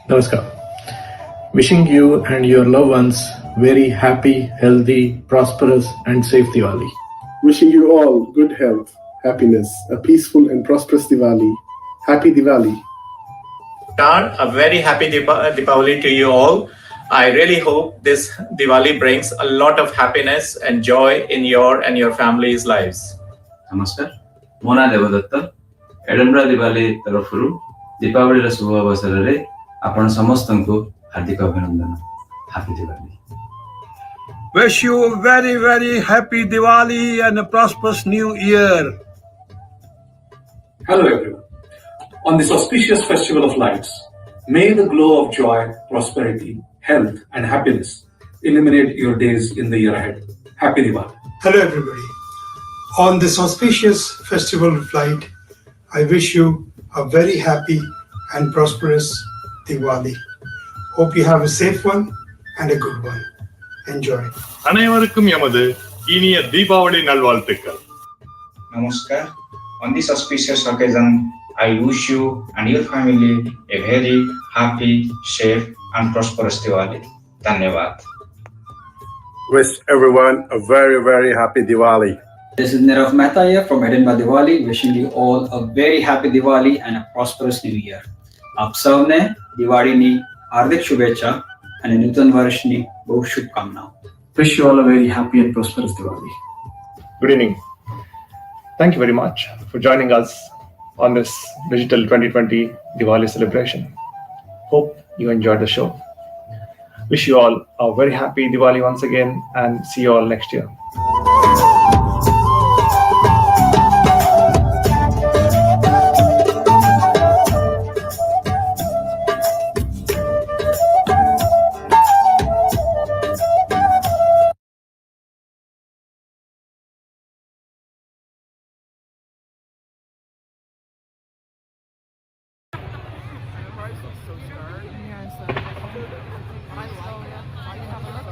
S14: Namaskar. Wishing you and your loved ones very happy, healthy, prosperous and safe Diwali.
S15: Wishing you all good health, happiness, a peaceful and prosperous Diwali. Happy Diwali.
S16: A very happy Diwali to you all. I really hope this Diwali brings a lot of happiness and joy in your and your family's lives.
S17: Namaskar. Mona Devadatta. Edinburgh Diwali तरफରୁ Deepawali शुभ अवसर रे आपण समस्तंको हार्दिक अभिनंदन. Happy Diwali.
S18: Wish you a very, very happy Diwali and a prosperous new year.
S19: Hello everyone. On this auspicious festival of lights, may the glow of joy, prosperity, health and happiness illuminate your days in the year ahead. Happy Diwali.
S20: Hello everybody. On this auspicious festival of light, I wish you a very happy and prosperous Diwali. Hope you have a safe one and a good one. Enjoy.
S21: அனைவருக்கும் எமது இனிய தீபாவளி நல்வாழ்த்துக்கள்.
S22: Namaskar. On this auspicious occasion, I wish you and your family a very happy, safe, and prosperous Diwali. Dhanyavad.
S23: Wish everyone a very, very happy Diwali.
S24: This is Nirav Mehta here from Edinburgh Diwali, wishing you all a very happy Diwali and a prosperous new year. आप सबने दिवाली ની હાર્દિક શુભેચ્છા અને નૂતન વર્ષની બહુ શુભકામનાઓ.
S14: Wish you all a very happy and prosperous Diwali.
S25: Good evening. Thank you very much for joining us on this digital 2020 Diwali celebration. Hope you enjoyed the show. Wish you all a very happy Diwali once again and see you all next year.
S26: I love it.